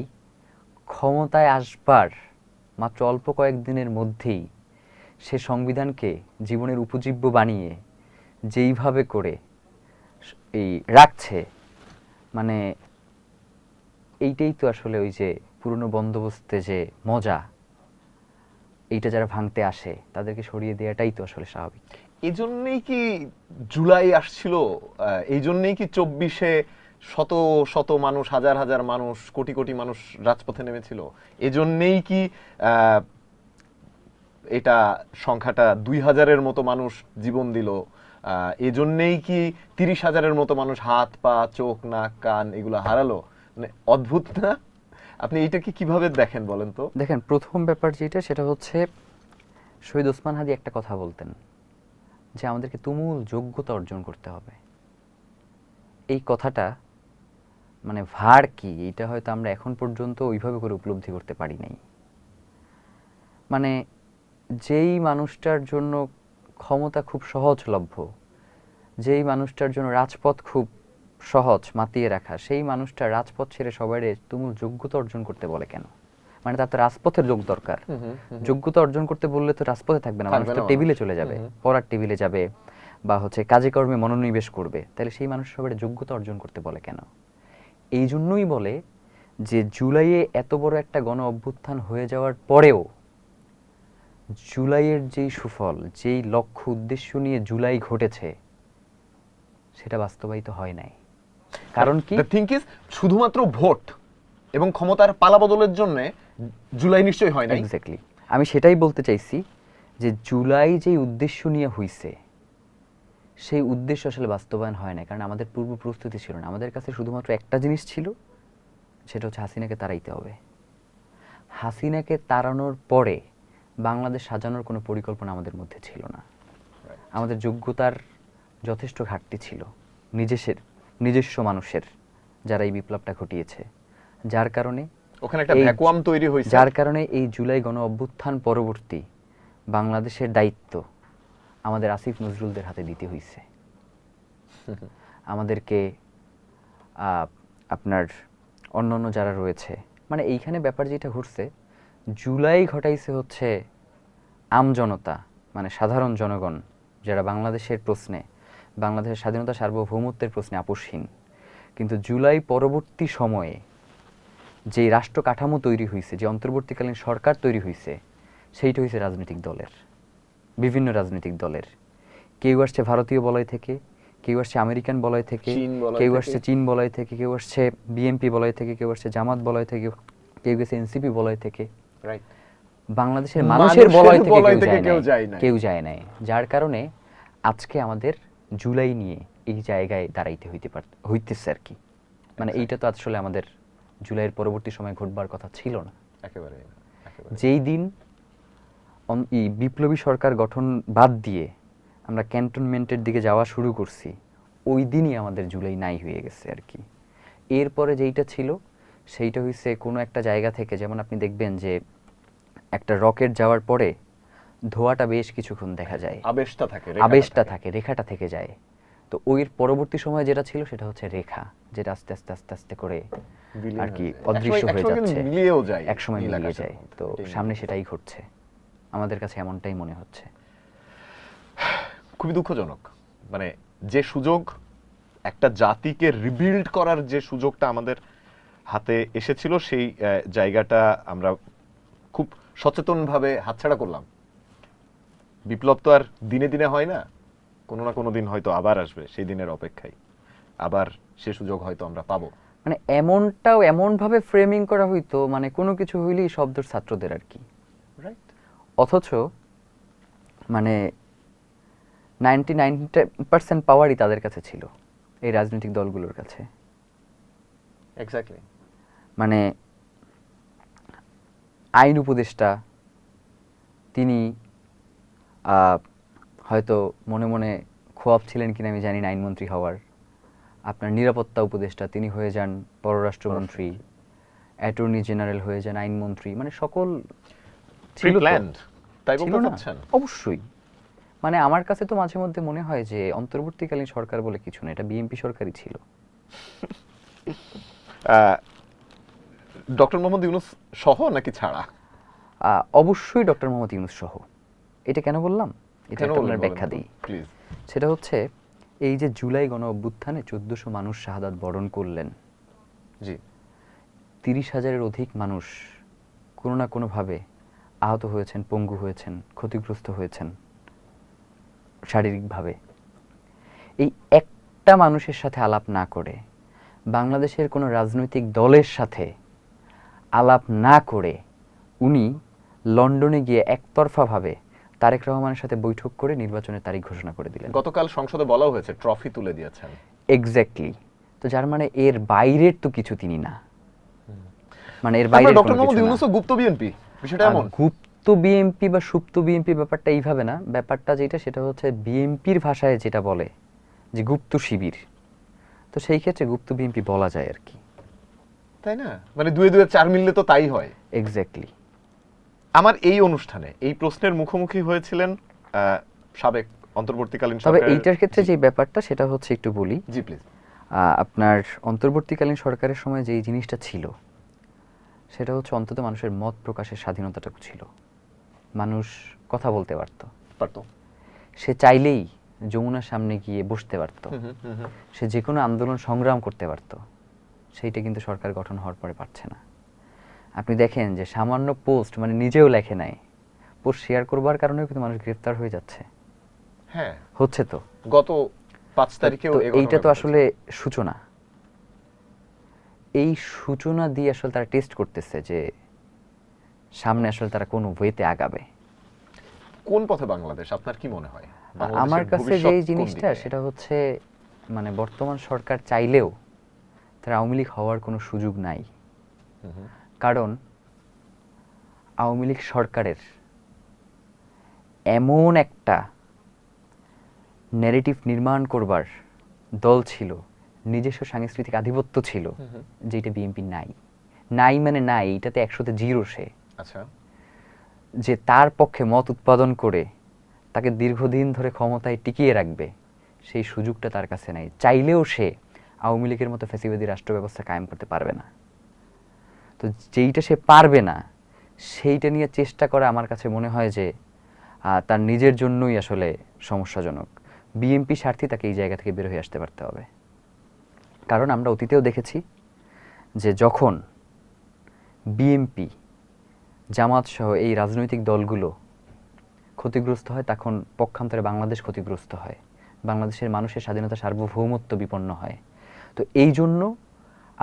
ক্ষমতায় আসবার মাত্র অল্প কয়েকদিনের মধ্যেই সে সংবিধানকে জীবনের উপজীব্য বানিয়ে যেইভাবে করে এই রাখছে, মানে এইটাই তো আসলে ওই যে পুরনো বন্দোবস্তে যে মজা, এইটা যারা ভাঙতে আসে তাদেরকে সরিয়ে দেওয়াটাই তো আসলে স্বাভাবিক। এই জন্যই কি জুলাই আসছিল? এই জন্যই কি 24-এ শত শত মানুষ, হাজার হাজার মানুষ, কোটি কোটি মানুষ রাজপথে নেমেছিল? এজন্যই কি এটা সংখ্যাটা 2000-এর মতো মানুষ জীবন দিল? এজন্যই কি 30,000-এর মতো মানুষ হাত পা চোখ নাক কান এগুলো হারালো? মানে অদ্ভুত না? আপনি এইটাকে কিভাবে দেখেন বলেন তো? দেখেন, প্রথম ব্যাপার যেটা সেটা হচ্ছে শহীদ ওসমান হাদি একটা কথা বলতেন যে আমাদেরকে তুমুল যোগ্যতা অর্জন করতে হবে। এই কথাটা মানে ভার কি, এটা হয়তো আমরা এখন পর্যন্ত ওইভাবে করে উপলব্ধি করতে পারি নাই। মানে যেই মানুষটার জন্য ক্ষমতা খুব সহজলভ্য, যেই মানুষটার জন্য রাজপথ খুব সহজ মাতিয়ে রাখা, সেই মানুষটা রাজপথ ছেড়ে সবাই তুমুল যোগ্যতা অর্জন করতে বলে কেন? মানে তার তো রাজপথের লোক দরকার। যোগ্যতা অর্জন করতে বললে তো রাজপথে থাকবে না, মানুষ তো টেবিলে চলে যাবে, পড়ার টেবিলে যাবে বা হচ্ছে কাজে কর্মে মনোনিবেশ করবে। তাহলে সেই মানুষ সবাই যোগ্যতা অর্জন করতে বলে কেন? এই জন্যই বলে যে জুলাইয়ে এত বড় একটা গণ অভ্যুত্থান হয়ে যাওয়ার পরেও জুলাইয়ের যেই সুফল, যেই লক্ষ্য উদ্দেশ্য নিয়ে জুলাই ঘটেছে, সেটা বাস্তবায়িত হয় নাই। কারণ কি? দ্য থিং ইজ শুধুমাত্র ভোট এবং ক্ষমতার পালাবদলের জন্য জুলাই নিশ্চয়ই হয় নাই। এক্স্যাক্টলি, আমি সেটাই বলতে চাইছি যে জুলাই যেই উদ্দেশ্য নিয়ে হইছে, সেই উদ্দেশ্য আসলে বাস্তবায়ন হয় না। কারণ আমাদের পূর্ব প্রস্তুতি ছিল না। আমাদের কাছে শুধুমাত্র একটা জিনিস ছিল, সেটা হচ্ছে হাসিনাকে তাড়াইতে হবে। হাসিনাকে তাড়ানোর পরে বাংলাদেশ সাজানোর কোনো পরিকল্পনা আমাদের মধ্যে ছিল না। আমাদের যোগ্যতার যথেষ্ট ঘাটতি ছিল নিজস্ব মানুষের, যারা এই বিপ্লবটা ঘটিয়েছে, যার কারণে ওখানে একটা ভ্যাকুয়াম তৈরি হয়েছে। যার কারণে এই জুলাই গণ অভ্যুত্থান পরবর্তী বাংলাদেশের দায়িত্ব আমাদের আসিফ নজরুলদের হাতে দিতে হয়েছে। আমাদেরকে আপনার অন্যান্য যারা রয়েছে, মানে এইখানে ব্যাপার যেটা ঘটছে, জুলাই ঘটাইছে হচ্ছে আমজনতা, মানে সাধারণ জনগণ, যারা বাংলাদেশের প্রশ্নে, বাংলাদেশের স্বাধীনতা সার্বভৌমত্বের প্রশ্নে আপোষহীন। কিন্তু জুলাই পরবর্তী সময়ে যে রাষ্ট্র কাঠামো তৈরি হয়েছে, যে অন্তর্বর্তীকালীন সরকার তৈরি হয়েছে, সেইটা হয়েছে রাজনৈতিক দলের, বিভিন্ন রাজনৈতিক দলের। কেউ আসছে ভারতীয় বলয় থেকে, কেউ আসছে আমেরিকান বলয় থেকে, কেউ আসছে চীন বলয় থেকে, কেউ আসছে বিএনপি বলয় থেকে, কেউ আসছে জামাত বলয় থেকে, কেউ গেছে এনসিপি বলয় থেকে। বাংলাদেশের মানুষের বলয় থেকে কেউ যায় নাই। যার কারণে আজকে আমাদের জুলাই নিয়ে এই জায়গায় দাঁড়াইতে হইতেছে আর কি। মানে এইটা তো আসলে আমাদের জুলাইয়ের পরবর্তী সময় ঘটবার কথা ছিল না। একেবারে যেই দিন এই বিপ্লবী সরকার গঠন বাদ দিয়ে আমরা ক্যান্টনমেন্টের দিকে যাওয়া শুরু করছি, ওই দিনই আমাদের জুলাই নাই হয়ে গেছে আর কি। এরপরে যেইটা ছিল সেইটা হইছে কোনো একটা জায়গা থেকে, যেমন আপনি দেখবেন যে একটা রকেট যাওয়ার পরে ধোঁয়াটা বেশ কিছুক্ষণ দেখা যায়, আবেশটা থাকে, রেখাটা থেকে যায়। তো ওই পরবর্তী সময় যেটা ছিল সেটা হচ্ছে রেখা, যেটা আস্তে আস্তে আস্তে আস্তে করে আর কি অদৃশ্য হয়ে যাচ্ছে, একসময় মিলিয়ে যায়। তো সামনে সেটাই ঘটছে, আমাদের কাছে এমনটাই মনে হচ্ছে। খুবই দুঃখজনক। মানে যে সুযোগ, একটা জাতিকে রিবিল্ড করার যে সুযোগটা আমাদের হাতে এসেছিল, সেই জায়গাটা আমরা খুব সচেতনভাবে হাতছাড়া করলাম। বিপ্লব তো আর দিনে দিনে হয় না, কোনো না কোনো দিন হয়তো আবার আসবে, সেই দিনের অপেক্ষায় আবার সে সুযোগ হয়তো আমরা পাবো। মানে এমনটাও এমনভাবে ফ্রেমিং করা হইতো, মানে কোনো কিছু হইলেই শব্দের ছাত্রদের আর কি, অথচ মানে 99% পাওয়ারই তাদের কাছে ছিল, এই রাজনৈতিক দলগুলোর কাছে। এক্স্যাক্টলি। মানে আইন উপদেষ্টা তিনি হয়তো মনে মনে খোয়াব ছিলেন কিনা আমি জানি না আইনমন্ত্রী হওয়ার। আপনার নিরাপত্তা উপদেষ্টা তিনি হয়ে যান পররাষ্ট্রমন্ত্রী, অ্যাটর্নি জেনারেল হয়ে যান আইনমন্ত্রী, মানে সকল ছিল না? অবশ্যই। মানে আমার কাছে তো মাঝে মধ্যে মনে হয় যে অন্তর্বর্তীকালীন সরকার বলে কিছু না, এটা বিএনপি সরকারই ছিল। ডক্টর মোহাম্মদ ইউনূস সহ নাকি ছাড়া? অবশ্যই ডক্টর মোহাম্মদ ইউনূস সহ। এটা কেন বললাম, এটা আপনার ব্যাখ্যা দিই। সেটা হচ্ছে এই যে জুলাই গণ অভ্যুত্থানে 1400 মানুষ শাহাদাত বরণ করলেন, জি 30,000-এর অধিক মানুষ কোনো না কোনোভাবে আহত হয়েছেন, পঙ্গু হয়েছেন, ক্ষতিগ্রস্ত হয়েছেন শারীরিকভাবে। এই একটা মানুষের সাথে আলাপ না করে, বাংলাদেশের কোনো রাজনৈতিক দলের সাথে আলাপ না করে উনি লন্ডনে গিয়ে একতরফাভাবে তারেক রহমানের সাথে বৈঠক করে নির্বাচনের তারিখ ঘোষণা করে দিলেন। গতকাল সংসদে বলা হয়েছে ট্রফি তুলে দিয়েছেন। এক্স্যাক্টলি। তো যার মানে এর বাইরের তো কিছু তিনি না, মানে এর বাইরে ডক্টর মোহাম্মদ ইউনূসও গুপ্ত বিএনপি, বিষয়টা এমন? গুপ্ত বিএনপি বা সুপ্ত বিএনপি ব্যাপারটা এইভাবে না, ব্যাপারটা যেটা সেটা হচ্ছে বিএনপির ভাষায় যেটা বলে যে গুপ্ত শিবির, তো সেই ক্ষেত্রে গুপ্ত বিএনপি বলা যায় আর কি, তাই না? মানে দুয়ে দুয়ে চার মিললে তো তাই হয়। এক্স্যাক্টলি। আমার এই অনুষ্ঠানে এই প্রশ্নের মুখোমুখি হয়েছিলেন সাবেক অন্তর্বর্তীকালীন তবে সরকারের। এইটার ক্ষেত্রে যে ব্যাপারটা সেটা হচ্ছে একটু বলি। জি প্লিজ। আপনার অন্তর্বর্তীকালীন সরকারের সময় যেই জিনিসটা ছিল সেটা হচ্ছে অন্তত মানুষের মত প্রকাশের স্বাধীনতাটুকু ছিল, মানুষ কথা বলতে পারত, সে চাইলেই যমুনার সামনে গিয়ে বসতে পারত, সে যে কোনো আন্দোলন সংগ্রাম করতে পারত। সেইটা কিন্তু সরকার গঠন হওয়ার পরে পারছে না। আপনি দেখেন যে সামান্য পোস্ট, মানে নিজেও লেখে নাই, পোস্ট শেয়ার করবার কারণেও কিন্তু মানুষ গ্রেফতার হয়ে যাচ্ছে। হ্যাঁ হচ্ছে তো, গত 5 তারিখেও এইটা তো আসলে সূচনা। এই সূচনা দিয়ে আসলে তারা টেস্ট করতেছে যে সামনে আসলে তারা কোন ওয়েতে আগাবে। কোন পথে বাংলাদেশ আপনার কি মনে হয়? আমার কাছে যে জিনিসটা সেটা হচ্ছে, মানে বর্তমান সরকার চাইলেও তার আওয়ামী লীগ হওয়ার কোনো সুযোগ নাই। কারণ আওয়ামী লীগ সরকারের এমন একটা ন্যারেটিভ নির্মাণ করবার দল ছিল, নিজস্ব সাংস্কৃতিক আধিপত্য ছিল, যেটা বিএনপি নাই। নাই মানে নাই, এটাতে 100-তে 0 সে। আচ্ছা, যে তার পক্ষে মত উৎপাদন করে তাকে দীর্ঘদিন ধরে ক্ষমতায় টিকিয়ে রাখবে, সেই সুযোগটা তার কাছে নাই। চাইলেও সে আওয়ামী লীগের মতো ফ্যাসিবাদী রাষ্ট্র ব্যবস্থা কায়েম করতে পারবে না। তো যেইটা সে পারবে না, সেইটা নিয়ে চেষ্টা করা আমার কাছে মনে হয় যে তার নিজের জন্যই আসলে সমস্যাজনক। বিএনপি স্বার্থে তাকে এই জায়গা থেকে বের হয়ে আসতে পারতে হবে। কারণ আমরা অতীতেও দেখেছি যে যখন বিএনপি, জামাত সহ এই রাজনৈতিক দলগুলো ক্ষতিগ্রস্ত হয়, তখন পক্ষান্তরে বাংলাদেশ ক্ষতিগ্রস্ত হয়, বাংলাদেশের মানুষের স্বাধীনতা সার্বভৌমত্ব বিপন্ন হয়। তো এই জন্য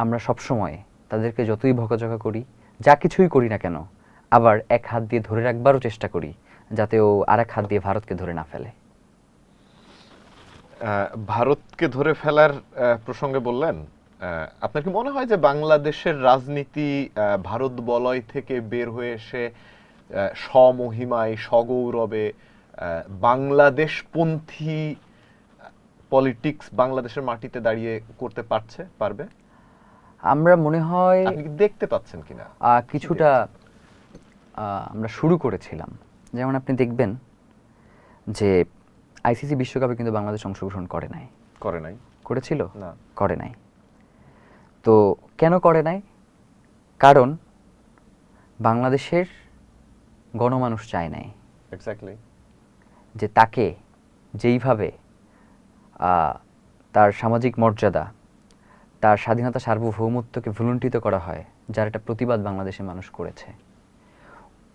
আমরা সবসময় তাদেরকে যতই বকাঝকা করি, যা কিছুই করি না কেন, আবার এক হাত দিয়ে ধরে রাখবারও চেষ্টা করি, যাতে ও আরেক হাত দিয়ে ভারতকে ধরে না ফেলে। ভারতকে ধরে ফেলার প্রসঙ্গে বললেন, আপনার কি মনে হয় যে বাংলাদেশের রাজনীতি ভারত বলয় থেকে বের হয়ে এসে স্বমহিমায় সগৌরবে বাংলাদেশপন্থী পলিটিক্স বাংলাদেশের মাটিতে দাঁড়িয়ে করতে পারবে? আমরা মনে হয় আপনি কি দেখতে পাচ্ছেন কিনা? কিছুটা আমরা শুরু করেছিলাম। যেমন আপনি দেখবেন যে আইসিসি বিশ্বকাপে কিন্তু বাংলাদেশ অংশগ্রহণ করে নাই। করেছিল? না, করে নাই। তো কেন করে নাই? কারণ বাংলাদেশের গণমানুষ চায় নাই এক্স্যাক্টলি যে তাকে যেইভাবে তার সামাজিক মর্যাদা, তার স্বাধীনতা সার্বভৌমত্বকে ভুলুণ্ঠিত করা হয়, যার একটা প্রতিবাদ বাংলাদেশের মানুষ করেছে।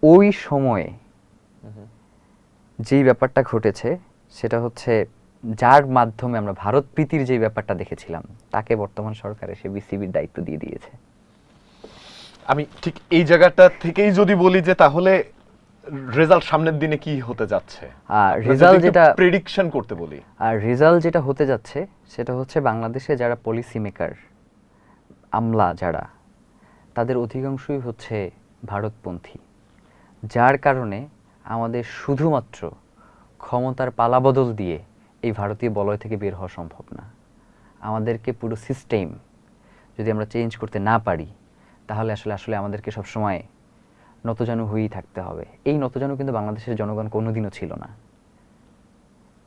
ওই সময়ে যেই ব্যাপারটা ঘটেছে সেটা হচ্ছে, যার মাধ্যমে আমরা ভারত প্রীতির যে ব্যাপারটা দেখেছিলাম, তাকে বর্তমান সরকার এসে বিসিবির দায়িত্ব দিয়ে দিয়েছে। আমি ঠিক এই জায়গাটা থেকেই যদি বলি যে তাহলে রেজাল্ট সামনের দিনে কি হতে যাচ্ছে, রেজাল্ট যেটা প্রেডিকশন করতে বলি, আর রেজাল্ট যেটা হতে যাচ্ছে সেটা হচ্ছে, বাংলাদেশে যারা পলিসি মেকার, আমলা যারা, তাদের অধিকাংশই হচ্ছে ভারতপন্থী, যার কারণে আমাদের শুধুমাত্র ক্ষমতার পালাবদল দিয়ে এই ভারতীয় বলয় থেকে বের হওয়া সম্ভব না। আমাদেরকে পুরো সিস্টেম যদি আমরা চেঞ্জ করতে না পারি, তাহলে আসলে আমাদেরকে সবসময় নতজানু হয়েই থাকতে হবে। এই নতজানু কিন্তু বাংলাদেশের জনগণ কোনোদিনও ছিল না।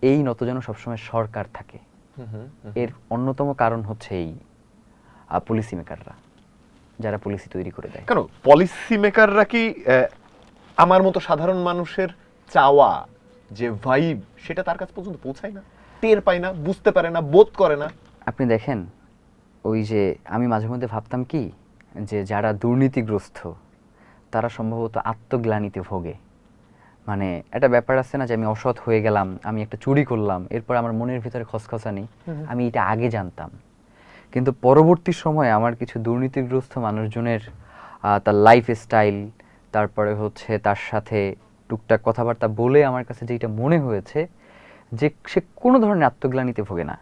এই নতজানু সবসময় সরকার থাকে। এর অন্যতম কারণ হচ্ছে এই পলিসি মেকাররা, যারা পলিসি তৈরি করে দেয়। কেন পলিসি মেকাররা কি আমার মতো সাধারণ মানুষের চাওয়া যে ভাইব, সেটা তার কাছে পর্যন্ত পৌঁছায় না? টের পায় না, বুঝতে পারে না, বোধ করে না? আপনি দেখেন, ওই যে আমি মাঝে মধ্যে ভাবতাম কি, যে যারা দুর্নীতিগ্রস্ত তারা সম্ভবত আত্মগ্লানিতে ভোগে। মানে একটা ব্যাপার আছে না, যে আমি অসৎ হয়ে গেলাম, আমি একটা চুরি করলাম, এরপর আমার মনের ভিতরে খসখসানি, আমি এটা আগে জানতাম। কিন্তু পরবর্তী সময়ে আমার কিছু দুর্নীতিগ্রস্ত মানুষজনের তার লাইফ স্টাইল, তারপরে হচ্ছে তার সাথে টুকটাক কথাবার্তা বলে আমার কাছে যেটা মনে হয়েছে, যে সে কোনো ধরনের আত্মগ্লানিতে ভোগে না,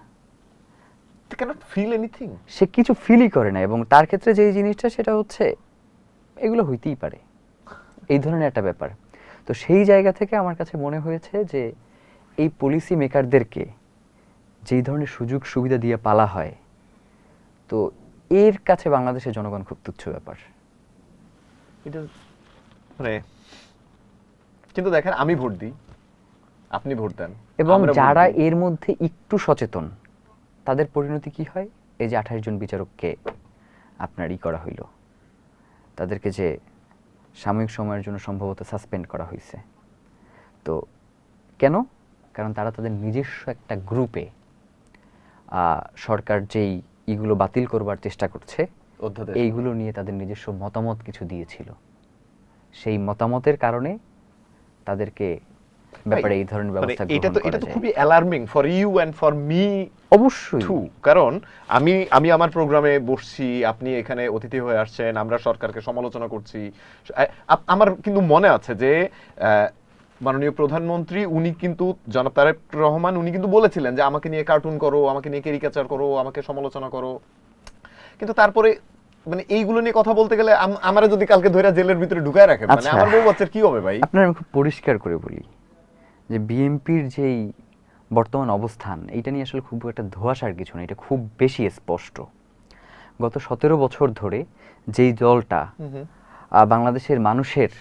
They cannot feel anything. সে কিছু ফিলই করে না। এবং তার ক্ষেত্রে যেই জিনিসটা, সেটা হচ্ছে এগুলো হইতেই পারে, এই ধরনের একটা ব্যাপার। তো সেই জায়গা থেকে আমার কাছে মনে হয়েছে যে এই পলিসি মেকারদেরকে যেই ধরনের সুযোগ সুবিধা দিয়ে পালা হয়, তো এর কাছে বাংলাদেশের জনগণ খুব তুচ্ছ ব্যাপার। এটা মানে, কিন্তু দেখেন আমি ভোট দিই, আপনি ভোট দেন, এবং আমরা ভোট যারা দিই। এর মধ্যে একটু সচেতন, তাদের পরিণতি কি হয়? এই যে 28 জন বিচারককে আপনার করা হইল, তাদেরকে যে সাময়িক সময়ের জন্য সম্ভবত সাসপেন্ড করা হয়েছে। তো কেন? কারণ তারা তাদের নিজস্ব একটা গ্রুপে সরকার যেই ইগুলো বাতিল করবার চেষ্টা করছে, অধ্যাদেশ। এইগুলো নিয়ে তাদের নিজস্ব মতামত কিছু দিয়েছিল। সেই মতামতের কারণে তাদেরকে ব্যাপারে এই ধরনের মানে ব্যবস্থা এটা গ্রহণ তো করা এটা তো যায়। খুবই alarming for you and for me অবশ্যই। টু। কারণ আমি আমার প্রোগ্রামে বসছি, আপনি এখানে অতিথি হয়ে আসছেন, আমরা সরকারকে সমালোচনা করছি। আমার কিন্তু মনে আছে যে মাননীয় প্রধানমন্ত্রী উনি কিন্তু জনাব তারেক রহমান উনি কিন্তু বলেছিলেন যে আমাকে নিয়ে কার্টুন করো, আমাকে নিয়ে ক্যারিকেচার করো, আমাকে সমালোচনা করো। কিন্তু তারপরে মানে এইগুলো নিয়ে কথা বলতে গেলে আমারে যদি কালকে ধইরা জেলের ভিতরে ঢুকায় রাখে, মানে আচ্ছা, আমার বউ বাচ্চার কি হবে ভাই? আপনার আমি খুব পরিষ্কার করে বলি যে বিএনপির যেই বর্তমান অবস্থান, এইটা নিয়ে আসলে খুব একটা ধোঁয়াশার কিছু না, এটা খুব বেশি স্পষ্ট। গত 17 বছর ধরে যেই দলটা বাংলাদেশের মানুষের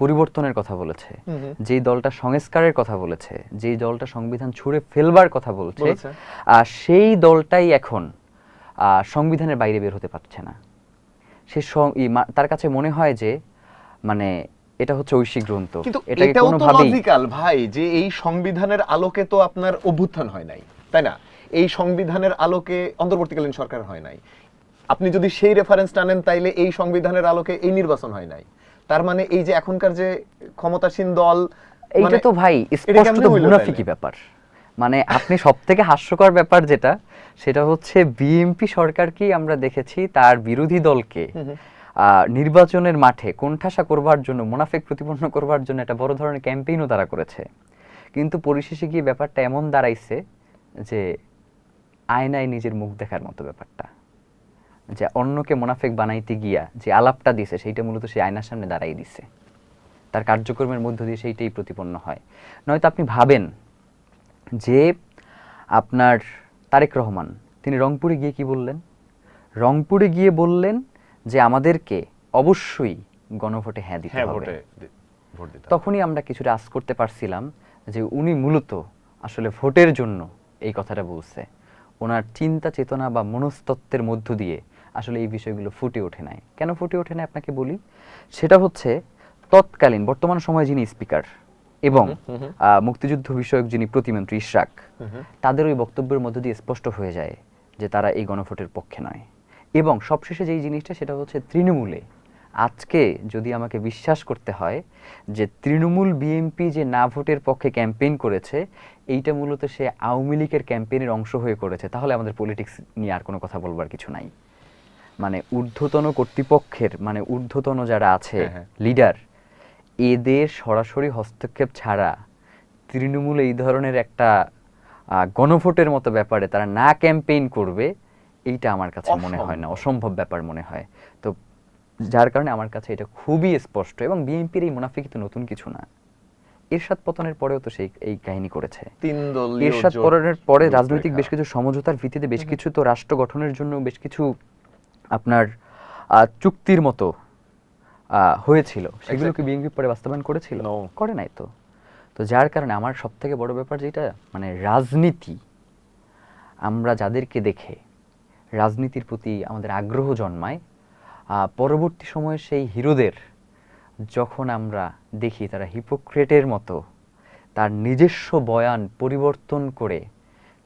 পরিবর্তনের কথা বলেছে, যেই দলটা সংস্কারের কথা বলেছে, যেই দলটা সংবিধান ছুঁড়ে ফেলবার কথা বলছে, সেই দলটাই এখন সংবিধানের বাইরে বের হতে পারছে না। সে তার কাছে মনে হয় যে মানে এটা হচ্ছে ঐশী গ্রন্থ, কিন্তু এটাকে এটাও তো কোনোভাবেই লজিক্যাল ভাই, যে এই সংবিধানের আলোকে তো আপনার অভ্যুত্থান হয় নাই, তাই না? এই সংবিধানের আলোকে অন্তর্বর্তীকালীন সরকার হয় নাই। আপনি যদি সেই রেফারেন্স টানেন, তাইলে এই সংবিধানের আলোকে এই নির্বাচন হয় নাই। তার মানে এই যে এখনকার যে ক্ষমতাসীন দল, এইটা মানে তো ভাই এটা স্পষ্ট কেমনে হইলো মুনাফিকি তাইলে? ব্যাপার। মানে আপনি সবথেকে হাস্যকর ব্যাপার যেটা, সেটা হচ্ছে বিএনপি সরকারকেই আমরা দেখেছি তার বিরোধী দলকে নির্বাচনের মাঠে কোণঠাসা করবার জন্য, মুনাফিক প্রতিপন্ন করবার জন্য একটা বড় ধরনের ক্যাম্পেইনও তারা করেছে। কিন্তু পরিশেষে গিয়ে ব্যাপারটা এমন দাঁড়াইছে যে আয়নায় নিজের মুখ দেখার মতো ব্যাপারটা, যে অন্যকে মুনাফিক বানাইতে গিয়া যে আলাপটা দিছে, সেইটা মূলত সে আয়নার সামনে দাঁড়াই দিছে। তার কার্যক্রমের মধ্য দিয়ে সেইটাই প্রতিপন্ন হয়। নয়তো আপনি ভাবেন যে আপনার তারেক রহমান তিনি রংপুরে গিয়ে কি বললেন? রংপুরে গিয়ে বললেন যে আমাদেরকে অবশ্যই গণভোটে হ্যাঁ দিতে হবে। ভোট দিতে হবে। তখনই আমরা কিছুটা আশ করতে পারছিলাম যে উনি মূলত আসলে ভোটের জন্য এই কথাটা বলছে। ওনার চিন্তা চেতনা বা মনস্তত্ত্বের মধ্য দিয়ে আসলে এই বিষয়গুলো ফুটে ওঠে নাই। কেন ফুটে ওঠে নাই আপনাকে বলি। সেটা হচ্ছে তৎকালীন বর্তমান সময়ে যিনি স্পিকার এবং মুক্তিযুদ্ধ বিষয়ক যিনি প্রতিমন্ত্রী ইশরাক, তাদের ওই বক্তব্যের মধ্য দিয়ে স্পষ্ট হয়ে যায় যে তারা এই গণভোটের পক্ষে নয়। এবং সবশেষে যেই জিনিসটা, সেটা হচ্ছে তৃণমূলে আজকে যদি আমাকে বিশ্বাস করতে হয় যে তৃণমূল বিএনপি যে না ভোটের পক্ষে ক্যাম্পেইন করেছে, এইটা মূলত সে আওয়ামী লীগের ক্যাম্পেইনের অংশ হয়ে করেছে, তাহলে আমাদের পলিটিক্স নিয়ে আর কোনো কথা বলবার কিছু নাই। মানে ঊর্ধ্বতন কর্তৃপক্ষের, মানে ঊর্ধ্বতন যারা আছে লিডার, এদের সরাসরি হস্তক্ষেপ ছাড়া তৃণমূল এই ধরনের একটা গণভোটের মতো ব্যাপারে তারা না ক্যাম্পেইন করবে, এইটা আমার কাছে মনে হয় না, অসম্ভব ব্যাপার মনে হয়। তো যার কারণে আমার কাছে এটা খুবই স্পষ্ট। এবং বিএনপির এই মুনাফিকি তো নতুন কিছু না, এরশাদ পতনের পরেও তো সেই এই কাহিনী করেছে। এরশাদ পতনের পরে রাজনৈতিক বেশ কিছু সমঝোতার ভিত্তিতে বেশ কিছু তো রাষ্ট্র গঠনের জন্য বেশ কিছু আপনার চুক্তির মতো হয়েছিল, সেগুলো কি বিএনপি পরে বাস্তবায়ন করেছিল? করে নাই তো। তো যার কারণে আমার সব থেকে বড় ব্যাপার যেটা, মানে রাজনীতি, আমরা যাদেরকে দেখে রাজনীতির প্রতি আমাদের আগ্রহ জন্মায়, পরবর্তী সময়ে সেই হিরোদের যখন আমরা দেখি তারা হিপোক্রেটের মতো তার নিজস্ব বয়ান পরিবর্তন করে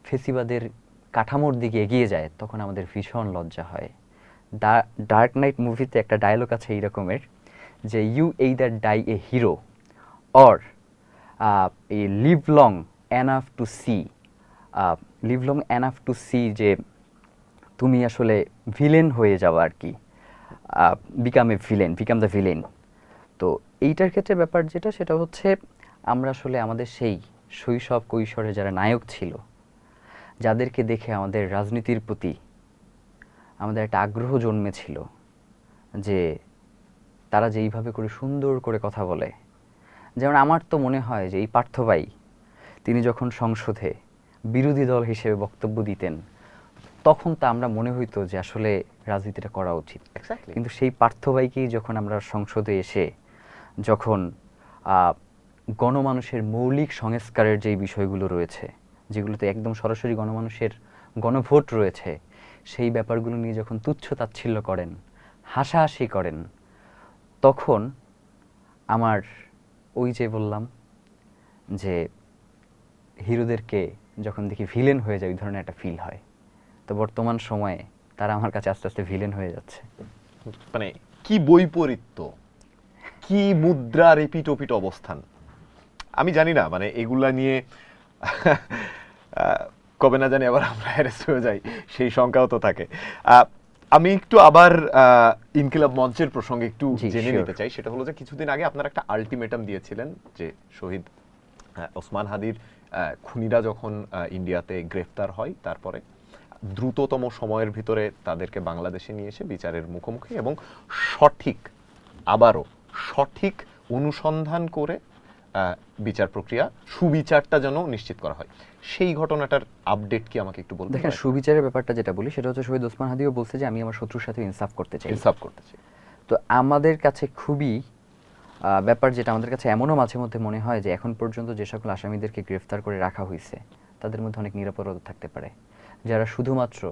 ফেসিবাদের কাঠামোর দিকে এগিয়ে যায় তখন আমাদের ভীষণ লজ্জা হয়। ডার্ক নাইট মুভিতে একটা ডায়লগ আছে এই রকমের যে you either die a hero or a live long enough to see যে তুমি আসলে ভিলেন হয়ে যাও আর কি, বিকাম দ্য ভিলেন। তো এইটার ক্ষেত্রে ব্যাপার যেটা সেটা হচ্ছে আমরা আসলে আমাদের সেই শৈশব কৈশোরে যারা নায়ক ছিল, যাদেরকে দেখে আমাদের রাজনীতির প্রতি আমাদের একটা আগ্রহ জন্মেছিল, যে তারা যেইভাবে করে সুন্দর করে কথা বলে, যেমন আমার তো মনে হয় যে এই পার্থ ভাই তিনি যখন সংসদে বিরোধী দল হিসেবে বক্তব্য দিতেন তখন তা আমরা মনে হইতো যে আসলে রাজনীতিটা করা উচিত। কিন্তু সেই পার্থ ভাইকেই যখন আমরা সংসদে এসে যখন গণমানুষের মৌলিক সংস্কারের যেই বিষয়গুলো রয়েছে, যেগুলোতে একদম সরাসরি গণমানুষের গণভোট রয়েছে, সেই ব্যাপারগুলো নিয়ে যখন তুচ্ছ তাচ্ছিল্য করেন, হাসাহাসি করেন, তখন আমার ওই যে বললাম যে হিরোদেরকে যখন দেখি ভিলেন হয়ে যায় ওই ধরনের একটা ফিল হয়। তো বর্তমান সময়ে তারা আমার কাছে আস্তে আস্তে ভিলেন হয়ে যাচ্ছে। মানে কি বৈপরীত্য, কি মুদ্রার এপিটোপিট অবস্থান। আমি জানি না মানে এগুলা নিয়ে কবে না জানি আবার আমরা অ্যারেস্ট হয়ে যাই, সেই সংখ্যাও তো থাকে। আমি একটু আবার ইনকিলাব মঞ্চের প্রসঙ্গে একটু জেনে নিতে চাই। সেটা হলো যে কিছুদিন আগে আপনারা একটা আলটিমেটাম দিয়েছিলেন যে শহীদ ওসমান হাদির খুনিরা যখন ইন্ডিয়াতে গ্রেফতার হয় তারপরে দ্রুততম সময়ের ভিতরে তাদেরকে বাংলাদেশে নিয়ে এসে বিচারের মুখোমুখি এবং সঠিক অনুসন্ধান করে বিচার প্রক্রিয়া সুবিচারটা যেন নিশ্চিত করা হয়। সেই ঘটনাটার আপডেট কি আমাকে একটু বলবেন? দেখেন, সুবিচারের ব্যাপারটা যেটা বলি সেটা হচ্ছে শহীদ ওসমান হাদিও বলছে যে আমি আমার শত্রুর সাথে ইনসাফ করতে চাই। তো আমাদের কাছে খুবই ব্যাপার যেটা আমাদের কাছে এমনও মাঝে মধ্যে মনে হয় যে এখন পর্যন্ত যে সকল আসামিদেরকে গ্রেফতার করে রাখা হয়েছে তাদের মধ্যে অনেক নিরাপরাধ থাকতে পারে, যারা শুধুমাত্র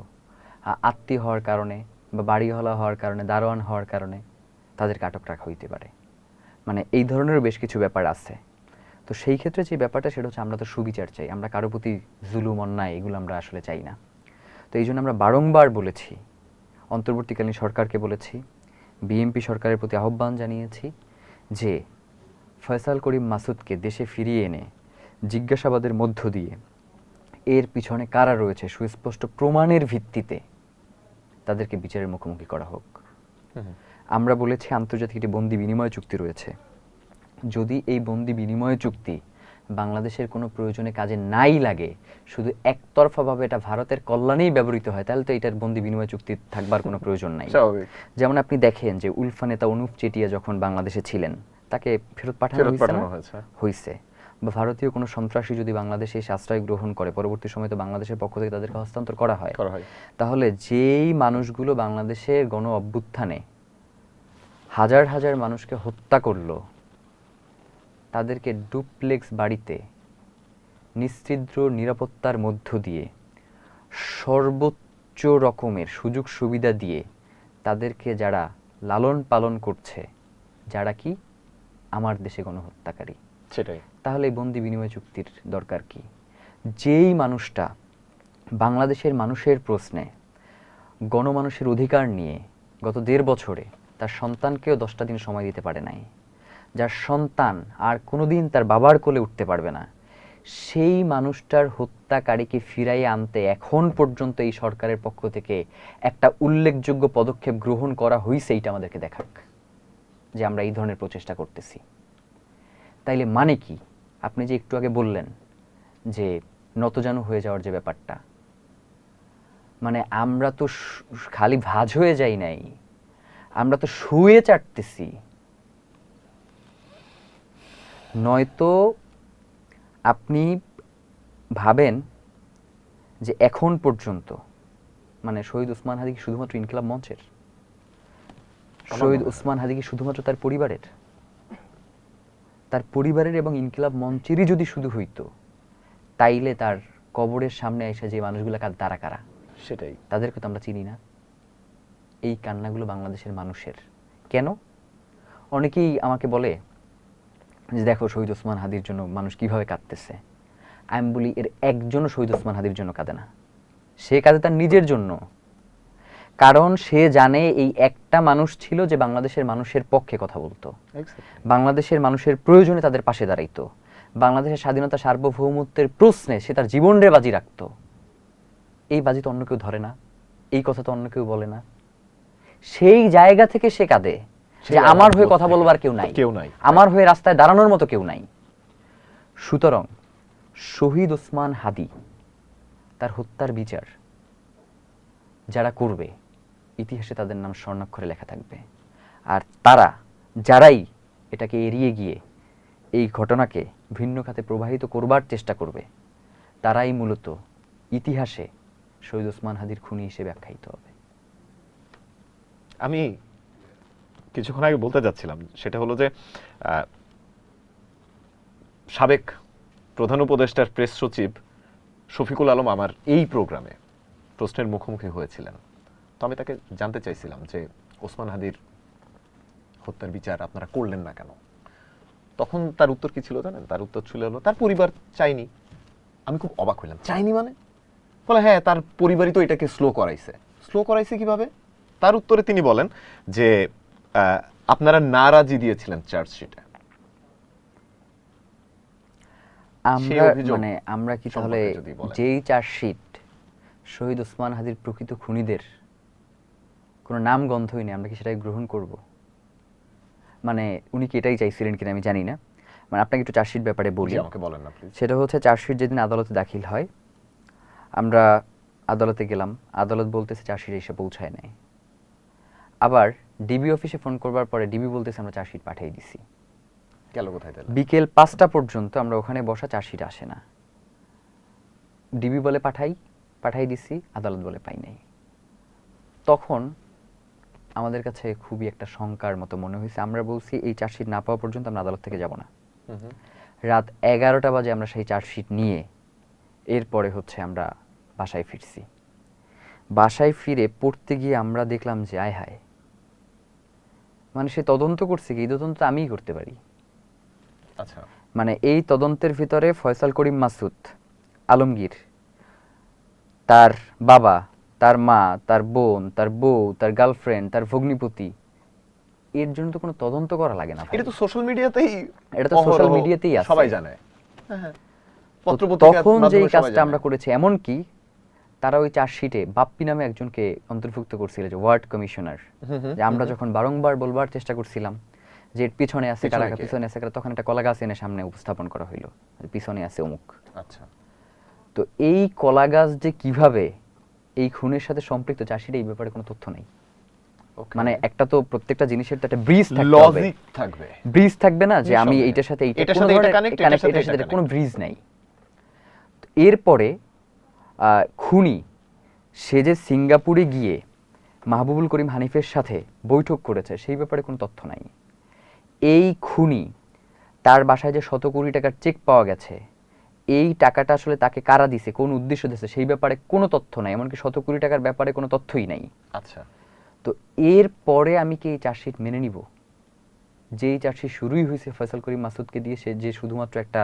আত্মীয় হওয়ার কারণে বা বাড়িওয়ালা হওয়ার কারণে, দারোয়ান হওয়ার কারণে তাদেরকে আটক রাখা হইতে পারে। মানে এই ধরনেরও বেশ কিছু ব্যাপার আছে। তো সেই ক্ষেত্রে যে ব্যাপারটা সেটা হচ্ছে আমরা তো সুবিচার চাই, আমরা কারো প্রতি জুলুম অন্যায় এগুলো আমরা আসলে চাই না। তো এই জন্য আমরা বারংবার বলেছি, অন্তর্বর্তীকালীন সরকারকে বলেছি, বিএনপি সরকারের প্রতি আহ্বান জানিয়েছি যে ফয়সাল করিম মাসুদকে দেশে ফিরিয়ে এনে জিজ্ঞাসাবাদের মধ্য দিয়ে এর পিছনে কারা রয়েছে সুস্পষ্ট প্রমাণের ভিত্তিতে তাদেরকে বিচারের মুখোমুখি করা হোক। আমরা বলেছি আন্তর্জাতিক একটি বন্দি বিনিময় চুক্তি রয়েছে, যদি এই বন্দি বিনিময় চুক্তি বাংলাদেশের কোনো প্রয়োজনে কাজে নাই লাগে, শুধু একতরফাভাবে এটা ভারতের কল্যাণেই ব্যবহৃত হয়, তাহলে তো এটার বন্দি বিনিময় চুক্তি থাকবার কোনো প্রয়োজন নাই। যেমন আপনি দেখেন যে উলফা নেতা অনুপ চেটিয়া যখন বাংলাদেশে ছিলেন তাকে ফেরত পাঠানো হয়েছে, বা ভারতীয় কোনো সন্ত্রাসী যদি বাংলাদেশে এসে আশ্রয় গ্রহণ করে পরবর্তী সময় তো বাংলাদেশের পক্ষ থেকে তাদেরকে হস্তান্তর করা হয়। তাহলে যেই মানুষগুলো বাংলাদেশের গণ অভ্যুত্থানে হাজার হাজার মানুষকে হত্যা করলো, তাদেরকে ডুপ্লেক্স বাড়িতে নিশ্চিদ্র নিরাপত্তার মধ্য দিয়ে সর্বোচ্চ রকমের সুযোগ সুবিধা দিয়ে তাদেরকে যারা লালন পালন করছে, যারা কি আমার দেশে গণহত্যাকারী, সেটাই। তাহলে এই বন্দি বিনিময় চুক্তির দরকার কি? যেই মানুষটা বাংলাদেশের মানুষের প্রশ্নে, গণমানুষের অধিকার নিয়ে গত 1.5 বছরে তার সন্তানকেও 10টা দিন সময় দিতে পারে নাই, যার সন্তান আর কোনোদিন তার বাবার কোলে উঠতে পারবে না, সেই মানুষটার হত্যাকারীকে ফিরাইয়ে আনতে এখন পর্যন্ত এই সরকারের পক্ষ থেকে একটা উল্লেখযোগ্য পদক্ষেপ গ্রহণ করা হয়েছে, এইটা আমাদেরকে দেখাক যে আমরা এই ধরনের প্রচেষ্টা করতেছি। তাইলে মানে কি? আপনি যে একটু আগে বললেন যে নতজানু হয়ে যাওয়ার যে ব্যাপারটা, মানে আমরা তো খালি ভাঁজ হয়ে যাই নাই, আমরা তো শুয়ে চাটতেছি। নয়তো আপনি ভাবেন যে এখন পর্যন্ত মানে শহীদ ওসমান হাদি কি শুধুমাত্র ইনকিলাব মঞ্চের? শহীদ ওসমান হাদি কি শুধুমাত্র তার পরিবারের? তার পরিবারের এবং ইনকিলাব মঞ্চেরই যদি শুধু হইতো, তাইলে তার কবরের সামনে এসে যে মানুষগুলো তারা কারা? সেটাই। তাদেরকে তো আমরা চিনি না। এই কান্নাগুলো বাংলাদেশের মানুষের। কেন? অনেকেই আমাকে বলে যে দেখো শহীদ ওসমান হাদির জন্য মানুষ কিভাবে কাঁদতেছে। আমি বলি এর একজনও শহীদ ওসমান হাদির জন্য কাঁদে না, সে কাঁদে তার নিজের জন্য। কারণ সে জানে এই একটা মানুষ ছিল যে বাংলাদেশের মানুষের পক্ষে কথা বলতো, বাংলাদেশের মানুষের প্রয়োজনে তাদের পাশে দাঁড়াইতো, বাংলাদেশের স্বাধীনতা সার্বভৌমত্বের প্রশ্নে সে তার জীবনরে বাজি রাখতো। এই বাজি তো অন্য কেউ ধরে না, এই কথা তো অন্য কেউ বলে না। সেই জায়গা থেকে সে কাঁদে যে আমার হয়ে কথা বলবার কেউ নাই, আমার হয়ে রাস্তায় দাঁড়ানোর মতো কেউ নাই। সুতরাং শহীদ ওসমান হাদি তার হত্যার বিচার যারা করবে, ইতিহাসে তাদের নাম স্বর্ণাক্ষরে লেখা থাকবে। আর তারা যারাই এটাকে এড়িয়ে গিয়ে এই ঘটনাকে ভিন্ন খাতে প্রবাহিত করবার চেষ্টা করবে, তারাই মূলত ইতিহাসে শহীদ ওসমান হাদির খুনি হিসেবে আখ্যায়িত হবে। আমি কিছুক্ষণ আগে বলতে যাচ্ছিলাম, সেটা হলো যে সাবেক প্রধান উপদেষ্টার প্রেস সচিব শফিকুল আলম আমার এই প্রোগ্রামে প্রশ্নের মুখোমুখি হয়েছিলেন। তো আমি তাকে জানতে চাইছিলাম যে ওসমান হাদির হত্যার বিচার আপনারা করলেন না কেন? তখন তার উত্তর কি ছিল জানেন? তার উত্তর ছিল হলো তার পরিবার চাইনি। আমি খুব অবাক হইলাম, চাইনি মানে? বলে হ্যাঁ, তার পরিবারই তো এটাকে স্লো করাইছে কিভাবে? তার উত্তরে তিনি বলেন যে আপনারা নারাজি দিয়েছিলেন চার্জশিটে। আমরা কি তাহলে যেই চার্জশিট শহীদ ওসমান হাদির প্রকৃত খুনিদের কোনো নাম গন্ধই নেই, আমরা কি সেটাই গ্রহণ করব? মানে উনি কি এটাই চাইছিলেন কিনা আমি জানি না। মানে আপনাকে একটু চার্জশিট ব্যাপারে বলি, আমাকে বলেন না প্লিজ। সেটা হচ্ছে চার্জশিট যেদিন আদালতে দাখিল হয়, আমরা আদালতে গেলাম, আদালত বলতেছে চার্জশিট এসে পৌঁছায় নাই। আবার ডিবি অফিসে ফোন করবার পরে ডিবি বলতেছে আমরা চার্জশিট পাঠিয়ে দিছি। গেল কোথায় তাহলে? বিকেল 5টা পর্যন্ত আমরা ওখানে বসা, চার্জশিট আসে না। ডিবি বলে পাঠাই দিছি, আদালত বলে পাই নাই। তখন আমাদের কাছে খুবই একটা শঙ্কার মতো মনে হয়েছে। আমরা বলছি এই চার্জশিট না পাওয়া পর্যন্ত আমরা আদালত থেকে যাব না। রাত 11টা বাজে আমরা সেই চার্জশিট নিয়ে এরপরে হচ্ছে আমরা বাসায় ফিরছি। বাসায় ফিরে পড়তে গিয়ে আমরা দেখলাম যে আয় হায়, মানে সে তদন্ত করছে কি, এই তদন্ত আমিই করতে পারি। আচ্ছা, মানে এই তদন্তের ভিতরে ফয়সাল করিম মাসুদ, আলমগীর, তার বাবা, তার মা, তার বোন, তার বউ, তার গার্লফ্রেন্ড, তার ভগ্নিপতি, এর জন্য তো কোনো তদন্ত করা লাগে না। এটা তো সোশ্যাল মিডিয়াতেই আছে, সবাই জানে। তখন যে কাজটা আমরা করেছি, এমন কি তারা ওই চার্জশিটে বাপ্পি নামে একজনকে অন্তর্ভুক্ত করছিল, যে ওয়ার্ড কমিশনার। যে আমরা যখন বারংবার বলবার চেষ্টা করছিলাম যে পিছনে আছে কারা, পিছনে আছে কারা, তখন একটা কলা গাছ এনে সামনে উপস্থাপন করা হইলো, পিছনে আছে অমুক। আচ্ছা, তো এই কলা গাছ যে কিভাবে এই খুনের সাথে সম্পৃক্ত, চার্জশিটে এই ব্যাপারে কোনো তথ্য নেই। মানে একটা তো প্রত্যেকটা জিনিসের তো একটা ব্রিজ থাকবে, ব্রিজ থাকবে না যে আমি এইটার সাথে এইটা কোনো ব্রিজ নাই। এরপরে খুনি সে যে সিঙ্গাপুরে গিয়ে মাহবুবুল করিম হানিফের সাথে বৈঠক করেছে, সেই ব্যাপারে কোনো তথ্য নাই। এই খুনি তার বাসায় যে 100 কোটি টাকার চেক পাওয়া গেছে, এই টাকাটা আসলে তাকে কারা দিছে, কোন উদ্দেশ্য দিছে, সেই ব্যাপারে কোনো তথ্য নাই। এমনকি 100 কোটি টাকার ব্যাপারে কোনো তথ্যই নাই। আচ্ছা, তো এর পরে আমি কি এই চার্জশিট মেনে নিব? যে এই চার্জশিট শুরুই হয়েছে ফয়সাল করিম মাসুদকে দিয়ে, সে যে শুধুমাত্র একটা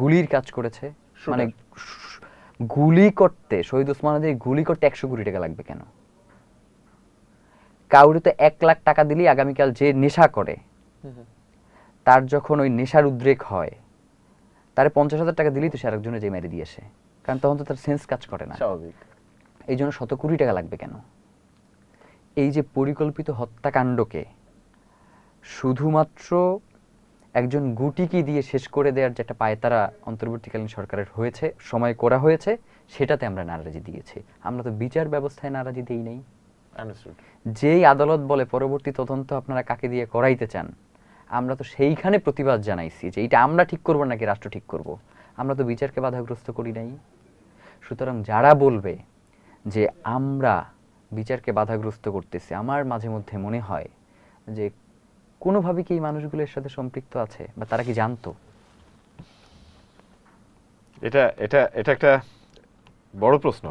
গুলির কাজ করেছে। মানে গুলি করতে, শহীদ ওসমান হাদির গুলি করতে 100 কোটি টাকা লাগবে কেন? কাউরে তো 1 লাখ টাকা দিলেই আগামীকাল যে নেশা করে, তার যখন ওই নেশার উদ্রেক হয়, তারে 50,000 টাকা দিলেই তো সে আরেকজনে যে মেরে দিয়েছে, কারণ তখন তো তার সেন্স কাজ করে না। স্বাভাবিক। এই জন্য 100 কোটি টাকা লাগবে কেন? এই যে পরিকল্পিত হত্যাকাণ্ডকে শুধুমাত্র একজন গুটিকে দিয়ে শেষ করে দেওয়ার যে একটা পায়তারা অন্তর্বর্তীকালীন সরকারের হয়েছে, সময় করা হয়েছে, সেটাতে আমরা নারাজি দিয়েছি। আমরা তো বিচার ব্যবস্থায় নারাজি দেই নাই। যেই আদালত বলে পরবর্তী তদন্ত আপনারা কাকে দিয়ে করাইতে চান, আমরা তো সেইখানে প্রতিবাদ জানাইছি যে এটা আমরা ঠিক করবো নাকি রাষ্ট্র ঠিক করব। আমরা তো বিচারকে বাধাগ্রস্ত করি নাই। সুতরাং যারা বলবে যে আমরা বিচারকে বাধাগ্রস্ত করতেছি, আমার মাঝে মধ্যে মনে হয় যে কোনোভাবে কি এই মানুষগুলো এর সাথে সম্পৃক্ত আছে, বা তারা কি জানতো? এটা এটা এটা একটা বড় প্রশ্ন।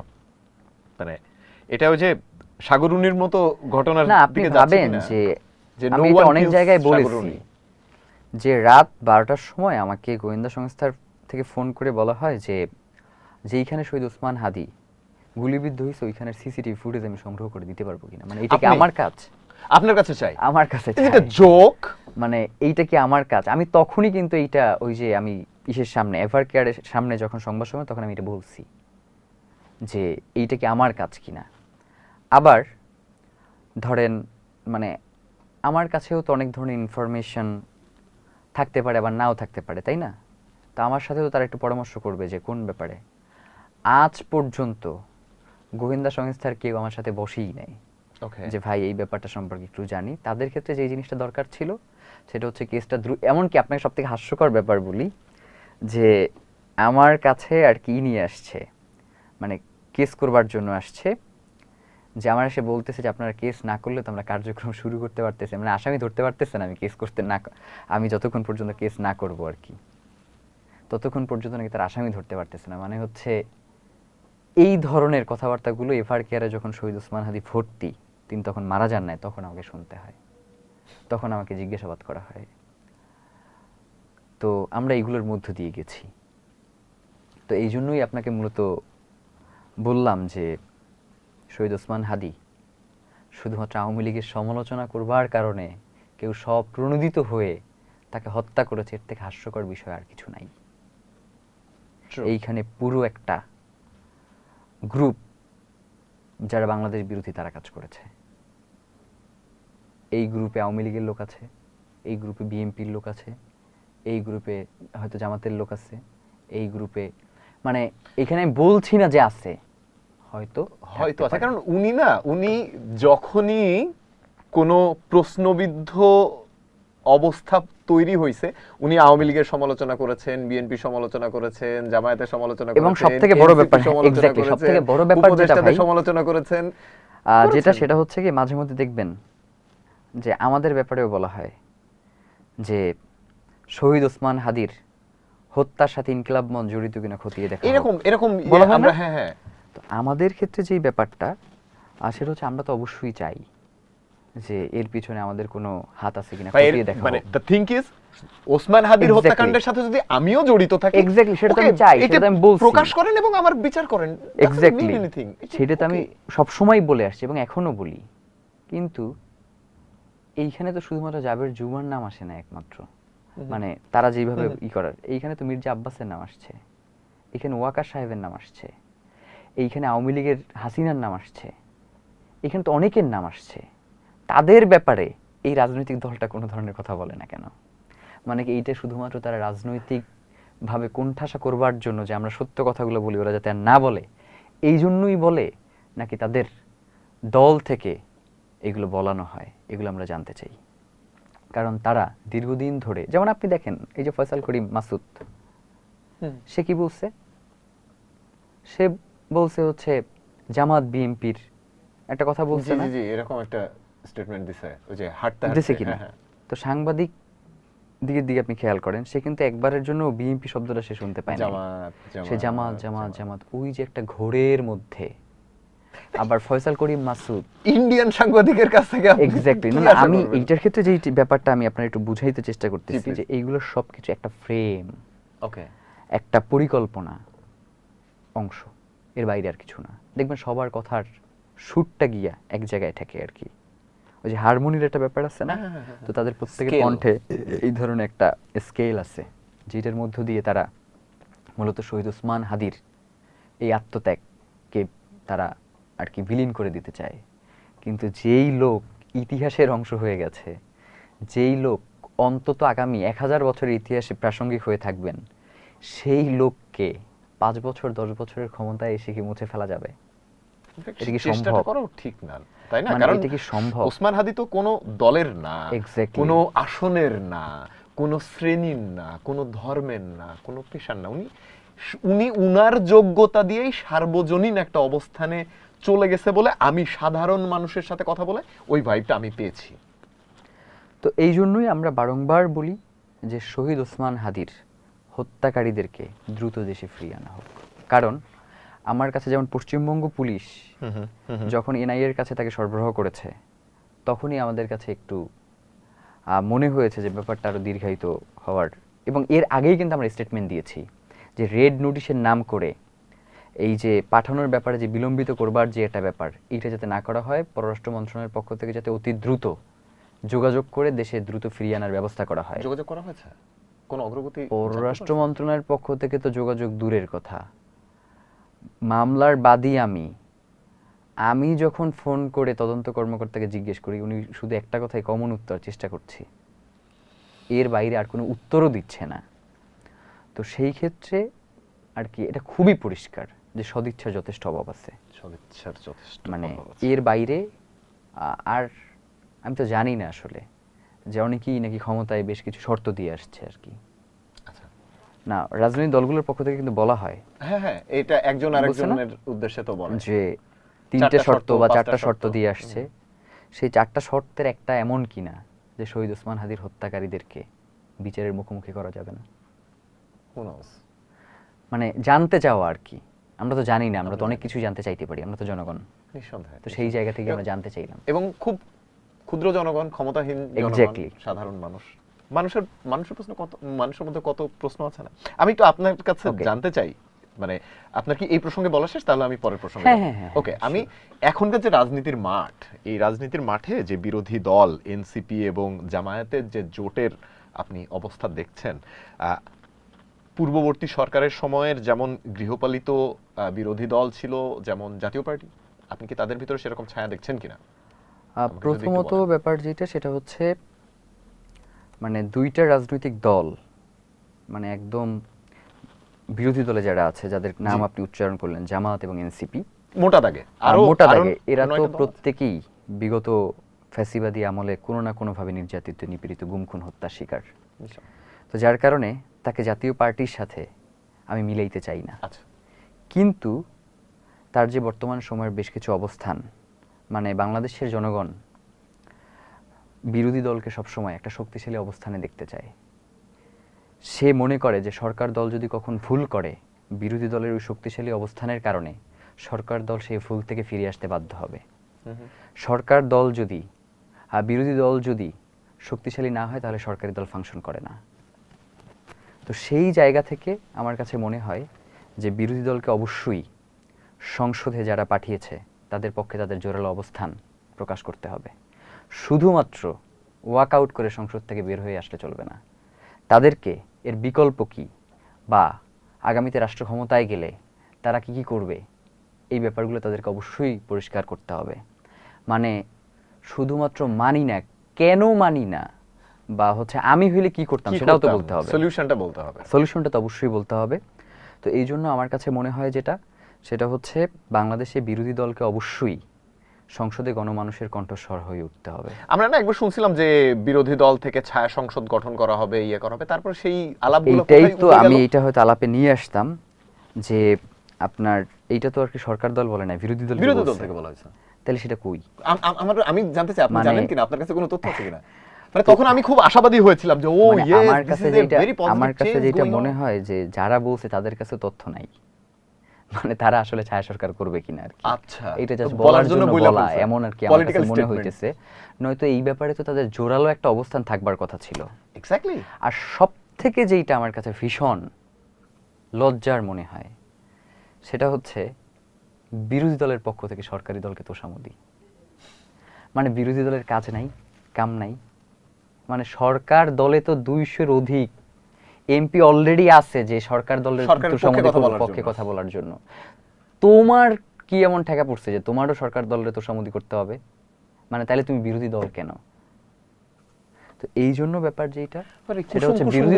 মানে এটা ওই যে সাগরুনির মতো ঘটনার দিকে যাচ্ছে কিনা? যে আমি এটা অনেক জায়গায় বলেছি যে রাত 12টার সময় আমাকে গোয়েন্দা সংস্থার থেকে ফোন করে বলা হয় যে যেইখানে শহীদ ওসমান হাদি গুলিবিদ্ধ হয়েছে ওইখানের সিসিটিভি ফুটেজ আমি সংগ্রহ করে দিতে পারবো কিনা, মানে এটা কি আপনি? আমার কাজ? আপনার কাছে চাই? আমার কাছে এটা চাই। জোক। মানে এইটা কি আমার কাজ? আমি তখনই কিন্তু এইটা ওই যে আমি ইসের সামনে এভার কেয়ারের সামনে যখন সংবাদ সময় তখন আমি এটা বলছি যে এইটা কি আমার কাজ কিনা। আবার ধরেন মানে আমার কাছেও তো অনেক ধরনের ইনফরমেশন থাকতে পারে আবার নাও থাকতে পারে, তাই না? তো আমার সাথেও তারা একটু পরামর্শ করবে যে কোন ব্যাপারে। আজ পর্যন্ত গোয়েন্দা সংস্থার কেউ আমার সাথে বসেই নাই ওকে। যে ভাই এই ব্যাপারটা সম্পর্কে একটু জানি। তাদের ক্ষেত্রে যে জিনিসটা দরকার ছিল সেটা হচ্ছে কেসটা দ্রুত, এমনকি আপনাকে সব থেকে হাস্যকর ব্যাপার বলি যে আমার কাছে আর কি নিয়ে আসছে, মানে কেস করবার জন্য আসছে, যে আমার এসে বলতেছে যে আপনারা কেস না করলে তো আমরা কার্যক্রম শুরু করতে পারতেছি, মানে আসামি ধরতে পারতেছেন আমি কেস করতে না, আমি যতক্ষণ পর্যন্ত কেস না করব আর কি ততক্ষণ পর্যন্ত নাকি তার আসামি ধরতে পারতেছে না। মানে হচ্ছে এই ধরনের কথাবার্তাগুলো এফআর কেয়ারে যখন শহীদ ওসমান হাদি ভর্তি, তিনি তখন মারা যান নাই, তখন আমাকে শুনতে হয়, তখন আমাকে জিজ্ঞাসাবাদ করা হয়। তো আমরা এইগুলোর মধ্য দিয়ে গেছি। তো এই জন্যই আপনাকে মূলত বললাম যে শহীদ ওসমান হাদি শুধুমাত্র আওয়ামী লীগের সমালোচনা করবার কারণে কেউ স্বপ্রণোদিত হয়ে তাকে হত্যা করেছে, এর থেকে হাস্যকর বিষয় আর কিছু নাই। এইখানে পুরো একটা গ্রুপ যারা বাংলাদেশ বিরোধী তারা কাজ করেছে। এই গ্রুপে আওয়ামী লীগের লোক আছে, এই গ্রুপে বিএনপির লোক আছে, এই গ্রুপে হয়তো জামাতের লোক আছে, এই গ্রুপে মানে এখানে আমি বলছি না যে আছে, হয়তো হয়তো থাকতে আছে, পারে। কারণ উনি যখনই কোনো প্রশ্নবিদ্ধ অবস্থা তৈরি হয়েছে উনি আওয়ামী লীগের সমালোচনা করেছেন, বিএনপি সমালোচনা করেছেন, জামায়াতের সমালোচনা করেছেন, এবং সবথেকে বড় NCP ব্যাপার, সমালোচনা এক্স্যাক্টলি করেছেন, সবথেকে বড় ব্যাপার যেটা উপদেষ্টাদের ভাই সমালোচনা করেছেন, যেটা করেছেন। সেটা হচ্ছে কি মাঝে মধ্যে দেখবেন যে আমাদের ব্যাপারেও বলা হয় যে শহীদ ওসমান হাদির হত্যার সাথে ইনকিলাব মঞ্চ জড়িত কিনা খতিয়ে দেখা হোক। এরকম এরকম বলা হয় না? আমরা হ্যাঁ হ্যাঁ তো আমাদের ক্ষেত্রে যেই ব্যাপারটা সেটা হচ্ছে আমরা তো অবশ্যই চাই যে এর পিছনে আমাদের কোনো হাত আছে কিনা ভাই, খতিয়ে দেখা মানে হোক। দ্য থিং ইজ ওসমান হাদির Exactly. হত্যাকাণ্ডের সাথে যদি আমিও জড়িত থাকি, Exactly, সেটা তো okay, আমি চাই, এটা সেটা তো আমি বলছি। প্রকাশ করেন এবং আমার বিচার করেন। এক্স্যাক্টলি এনিথিং সেটা তো আমি সবসময় বলে আসছি এবং এখনো বলি। কিন্তু এইখানে তো শুধুমাত্র জাবের জুমার নাম আসে না একমাত্র, মানে তারা যেইভাবে ই করার, এইখানে তো মির্জা আব্বাসের নাম আসছে, এখানে ওয়াকার সাহেবের নাম আসছে, এইখানে আওয়ামী লীগের হাসিনার নাম আসছে, এখানে তো অনেকের নাম আসছে। তাদের ব্যাপারে এই রাজনৈতিক দলটা কোনো ধরনের কথা বলে না কেন? মানে কি এইটা শুধুমাত্র তারা রাজনৈতিকভাবে কোণঠাসা করবার জন্য যে আমরা সত্য কথাগুলো বলি ওরা যাতে আর না বলে এই জন্যই বলে, নাকি তাদের দল থেকে এগুলো বলানো হয়? এগুলো আমরা জানতে চাই। কারণ তারা দীর্ঘদিন ধরে, যেমন আপনি দেখেন এই যে ফয়সাল করিম মাসুদ, সে কি বলছে? সে বলছে হচ্ছে জামাত বিএনপির একটা কথা বলছে জি না? জি জি, এরকম একটা স্টেটমেন্ট দিছে ওই যে হাঁটতে দিছে হাঁটতে। কিনা? হ্যাঁ, হ্যাঁ। তো সাংবাদিক দিকের দিকে আপনি খেয়াল করেন, সে কিন্তু একবারের জন্য বিএনপি শব্দটা সে শুনতে পায় না। জামাত সে জামাত জামাত জামাত, ওই যে একটা ঘোরের মধ্যে। আবার ফয়সাল করিম মাসুদ ইন্ডিয়ান সাংবাদিকের কাছ থেকে আপনি এক্স্যাক্টলি কি না, আশা আমি করবেন? এইটার ক্ষেত্রে যে ব্যাপারটা আমি আপনার একটু বুঝাইতে চেষ্টা করতেছি please. যে এইগুলো সবকিছু একটা ফ্রেম, ওকে। একটা পরিকল্পনা অংশ, এর বাইরে আর কিছু না। দেখবেন সবার কথার সুরটা গিয়া এক জায়গায় ঠেকে আর কি, ওই যে হারমোনির একটা ব্যাপার আছে না? তো তাদের প্রত্যেকের Scale. কণ্ঠে এই ধরনের একটা স্কেল আছে যেটার মধ্য দিয়ে তারা মূলত শহীদ ওসমান হাদির এই আত্মত্যাগকে তারা আর কি বিলীন করে দিতে চায়। কিন্তু যেই লোক ইতিহাসের অংশ হয়ে গেছে, যেই লোক অন্তত আগামী 1000 বছরের ইতিহাসে প্রাসঙ্গিক হয়ে থাকবেন, সেই লোককে 5 বছর 10 বছরের ক্ষমতায় এসে কি মুছে ফেলা যাবে? এটা কি চেষ্টাটা সম্ভব? করা ঠিক না, তাই না? মানে কারণ এটা কি সম্ভব? ওসমান হাদি তো কোনো দলের না, Exactly. কোনো আসনের না, কোনো শ্রেণীর না, কোনো ধর্মের না, কোনো পেশার না। উনি উনার যোগ্যতা দিয়েই সার্বজনীন একটা অবস্থানে চলে গেছে বলে আমি সাধারণ মানুষের সাথে কথা বলে ওই ভাইবটা আমি পেয়েছি। তো এই জন্যই আমরা বারংবার বলি যে শহীদ ওসমান হাদির হত্যাকারীদেরকে দ্রুত দেশে ফিরিয়ে আনা হোক। কারণ আমার কাছে যেমন পশ্চিমবঙ্গ পুলিশ যখন এনআইএর কাছে তাকে সরবরাহ করেছে, তখনই আমাদের কাছে একটু মনে হয়েছে যে ব্যাপারটা আরও দীর্ঘায়িত হওয়ার, এবং এর আগেই কিন্তু আমরা স্টেটমেন্ট দিয়েছি যে রেড নোটিশের নাম করে এই যে পাঠানোর ব্যাপারে যে বিলম্বিত করবার যে একটা ব্যাপার, এইটা যাতে না করা হয়, পররাষ্ট্র মন্ত্রণালয়ের পক্ষ থেকে যাতে অতি দ্রুত যোগাযোগ করে দেশে দ্রুত ফিরিয়ে আনার ব্যবস্থা করা হয়। যোগাযোগ করা হয়েছে? কোন অগ্রগতি? পররাষ্ট্র মন্ত্রণালয়ের পক্ষ থেকে তো যোগাযোগ দূরের কথা, মামলার বাদী আমি যখন ফোন করে তদন্ত কর্মকর্তাকে জিজ্ঞেস করি, উনি শুধু একটা কথাই কমন উত্তর, চেষ্টা করছি, এর বাইরে আর কোনো উত্তরও দিচ্ছে না। তো সেই ক্ষেত্রে আর কি এটা খুবই পরিষ্কার যে সদিচ্ছার যথেষ্ট অভাব আছে, সদিচ্ছার যথেষ্ট মানে অভাব আছে। এর বাইরে আর আমি তো জানি না আসলে, যে অনেকেই নাকি ক্ষমতায় বেশ কিছু শর্ত দিয়ে আসছে আর কি। আচ্ছা, না, রাজনৈতিক দলগুলোর পক্ষ থেকে কিন্তু বলা হয়, হ্যাঁ হ্যাঁ, এটা একজন আরেকজনের উদ্দেশ্যে তো বলে যে 3টে শর্ত বা 4টা 5টা শর্ত দিয়ে আসছে। সেই 4টা শর্তের একটা এমন কিনা যে শহীদ ওসমান হাদির হত্যাকারীদেরকে বিচারের মুখোমুখি করা যাবে না। Who knows? মানে জানতে চাওয়া আর কি, আমরা তো জানি না, আমরা তো অনেক কিছু জানতে চাইতে পারি, আমরা তো জনগণ, নিঃসন্দেহে। তো সেই জায়গা থেকে আমরা জানতে চাইলাম। এবং খুব ক্ষুদ্র জনগণ, ক্ষমতাহীন জনগণ, Exactly. সাধারণ মানুষ, মানুষের প্রশ্ন কত, মানুষের মধ্যে কত প্রশ্ন আছে না। আমি তো আপনার কাছে Okay. জানতে চাই, মানে আপনার কি এই প্রসঙ্গে বলা শেষ? তাহলে আমি পরের প্রসঙ্গে হ্যাঁ, যাব। হ্যাঁ, হ্যাঁ, ওকে, আমি এখনকার যে রাজনীতির মাঠ, এই রাজনীতির মাঠে যে বিরোধী দল এনসিপি এবং জামায়াতের যে জোটের আপনি অবস্থা দেখছেন, পূর্ববর্তী সরকারের সময়ের যেমন গৃহপালিত বিরোধী দল ছিল, যেমন জাতীয় পার্টি, আপনি কি তাদের ভিতরে সেরকম ছায়া দেখছেন কিনা? আমাকে যদি একটু প্রথমত বলেন। ব্যাপার যেটা, সেটা হচ্ছে মানে দুইটা রাজনৈতিক দল, মানে একদম বিরোধী দলে যারা আছে, যাদের নাম জি। আপনি উচ্চারণ করলেন, জামাত এবং এনসিপি, মোটা দাগে আর মোটা দাগে এরা তো 9টা দল আছে। প্রত্যেকেই বিগত ফ্যাসিবাদী আমলে কোনো না কোনোভাবে নির্যাতিত, নিপীড়িত, গুমখুন, হত্যার শিকার। তো যার কারণে তাকে জাতীয় পার্টির সাথে আমি মিলাইতে চাই না। আচ্ছা, কিন্তু তার যে বর্তমান সময়ের বেশ কিছু অবস্থান, মানে বাংলাদেশের জনগণ বিরোধী দলকে সবসময় একটা শক্তিশালী অবস্থানে দেখতে চায়। সে মনে করে যে সরকার দল যদি কখন ভুল করে, বিরোধী দলের ওই শক্তিশালী অবস্থানের কারণে সরকার দল সেই ভুল থেকে ফিরে আসতে বাধ্য হবে। সরকার দল যদি বিরোধী দল যদি শক্তিশালী না হয়, তাহলে সরকারি দল ফাংশন করে না। তো সেই জায়গা থেকে আমার কাছে মনে হয় যে বিরোধী দলকে অবশ্যই সংসদে যারা পাঠিয়েছে তাদের পক্ষে তাদের জোরালো অবস্থান প্রকাশ করতে হবে। শুধুমাত্র ওয়াক আউট করে সংসদ থেকে বের হয়ে আসলে চলবে না। তাদেরকে এর বিকল্প কি, বা আগামীতে রাষ্ট্র ক্ষমতায় গেলে তারা কি কি করবে, এই ব্যাপারগুলো তাদেরকে অবশ্যই পরিষ্কার করতে হবে। মানে শুধুমাত্র মানি না, কেন মানি না, বা হচ্ছে আমি হইলে কি করতাম, সেটাও তো বলতে হবে, সলিউশনটা বলতে হবে, সলিউশনটা তো অবশ্যই বলতে হবে। তো এই জন্য আমার কাছে মনে হয় যেটা, সেটা হচ্ছে বাংলাদেশে বিরোধী দলকে অবশ্যই সংসদে গণমানুষের কণ্ঠস্বর হয়ে উঠতে হবে। আমরা না একবার শুনছিলাম যে বিরোধী দল থেকে ছায়া সংসদ গঠন করা হবে, ইয়ে করা হবে, তারপর সেই আলাপগুলো এইটাই কোথায় তো উঠে আমি গেল? এইটা হয়তো আলাপে নিয়ে আসতাম, যে আপনার এইটা তো আর কি সরকার দল বলে না, বিরোধী দল বিরোধী দল থেকে বলা হয়েছে। তাহলে সেটা কই? আমি জানতে চাই, আপনি মানে- জানেন কিনা, আপনার কাছে কোনো তথ্য আছে কিনা? মানে তখন আমি খুব আশাবাদী হয়েছিলাম যে ও মানে ইয়েস, আমার দিস কাছে ইজ এ যেটা ভেরি পজিটিভ আমার কাছে চেঞ্জ যেটা গোইং মনে অন। হয় যে যারা বলছে তাদের কাছে তথ্য নাই, মানে তারা আসলে ছায়া সরকার করবে কিনা আর কি। আচ্ছা, এটা জাস্ট তো বলার জন্য বইলা বলা, ফেলছে। এমন আর কি আমার Political কাছে মনে statement। হইতেছে। নয়তো এই ব্যাপারে তো তাদের জোরালো একটা অবস্থান থাকবার কথা ছিল। এক্স্যাক্টলি। আর সব থেকে যেইটা আমার কাছে ভীষণ লজ্জার মনে হয়, সেটা হচ্ছে বিরোধী দলের পক্ষ থেকে সরকারি দলকে তোষামোদী। মানে বিরোধী দলের কাজ নাই, কাম নাই, মানে সরকার দলে তো 200-র অধিক এমপি অলরেডি আছে যে সরকার দলের সরকারের পক্ষে তোষামোদী কথা বলার পক্ষে জন্য। কথা বলার জন্য। তোমার কি এমন ঠেকা পড়ছে যে তোমারও সরকার দলের তোষামোদী করতে হবে? মানে তাহলে তুমি বিরোধী দল কেন? তো এই জন্য ব্যাপার যেটা, মানে সেটা হচ্ছে কুসুম বিরোধী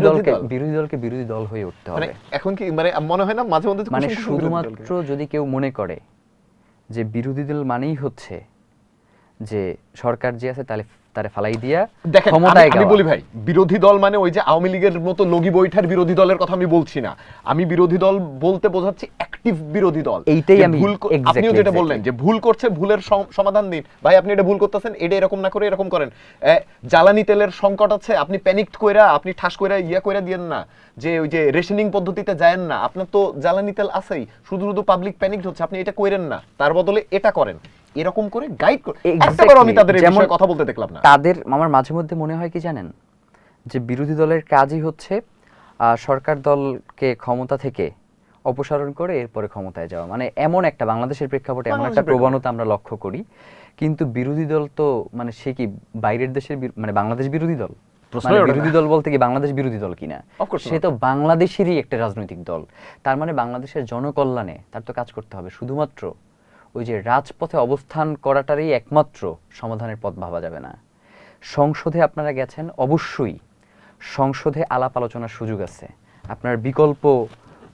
বিরোধী দলকে দল। বিরোধী দল হয়ে উঠতে মানে হবে। এখন কি মানে মনে হয় না মাঝে মধ্যে যে মানে কুসুম কুসুম বিরোধী দল শুধুমাত্র যদি কেউ মনে করে যে বিরোধী দল মানেই হচ্ছে যে সরকার যে আছে তাহলে তারে ফালাই দিয়া দেখেন, ক্ষমতায় আমি যাওয়া। বলি ভাই, বিরোধী দল মানে ওই যে আওয়ামী লীগের মতো লগি বৈঠার বিরোধী দলের কথা আমি বলছি না। আমি বিরোধী দল বলতে বোঝাচ্ছি অ্যাক্টিভ বিরোধী দল। এইটাই যে আমি ভুল আপনিও যেটা exactly। বললেন যে ভুল করছে, ভুলের সমাধান দিন। ভাই আপনি এটা ভুল করতেছেন, এটা এরকম না করে এরকম করেন। জ্বালানি তেলের সংকট আছে, আপনি প্যানিক কইরা, আপনি ঠাস কইরা ইয়া কইরা দিয়েন না, যে ওই যে রেশনিং পদ্ধতিতে যায়েন না। আপনার তো জ্বালানি তেল আছেই, শুধু শুধু পাবলিক প্যানিক হচ্ছে, আপনি এটা কইরেন না, তার বদলে এটা করেন। এরকম করে গাইড করে একটাবার আমি তাদের এই বিষয়ে কথা বলতে দেখলাম না। তাদের আমার মাঝে মধ্যে মনে হয় কি জানেন, যে বিরোধী দলের কাজই হচ্ছে সরকার দলকে ক্ষমতা থেকে অপসারণ করে এরপরে ক্ষমতায় যাওয়া, মানে এমন একটা বাংলাদেশের প্রেক্ষাপটে এমন একটা প্রবণতা আমরা লক্ষ্য করি। কিন্তু বিরোধী দল তো মানে সে কি বাইরের দেশের মানে বাংলাদেশ বিরোধী দল, মানে বিরোধী দল বলতে কি বাংলাদেশ বিরোধী দল কিনা, সে তো বাংলাদেশেরই একটা রাজনৈতিক দল। তার মানে বাংলাদেশের জনকল্যাণে তার তো কাজ করতে হবে। শুধুমাত্র ওই যে রাজপথে অবস্থান করাটারই একমাত্র সমাধানের পথ ভাবা যাবে না। সংসদে আপনারা গেছেন, অবশ্যই সংসদে আলাপ আলোচনার সুযোগ আছে। আপনার বিকল্প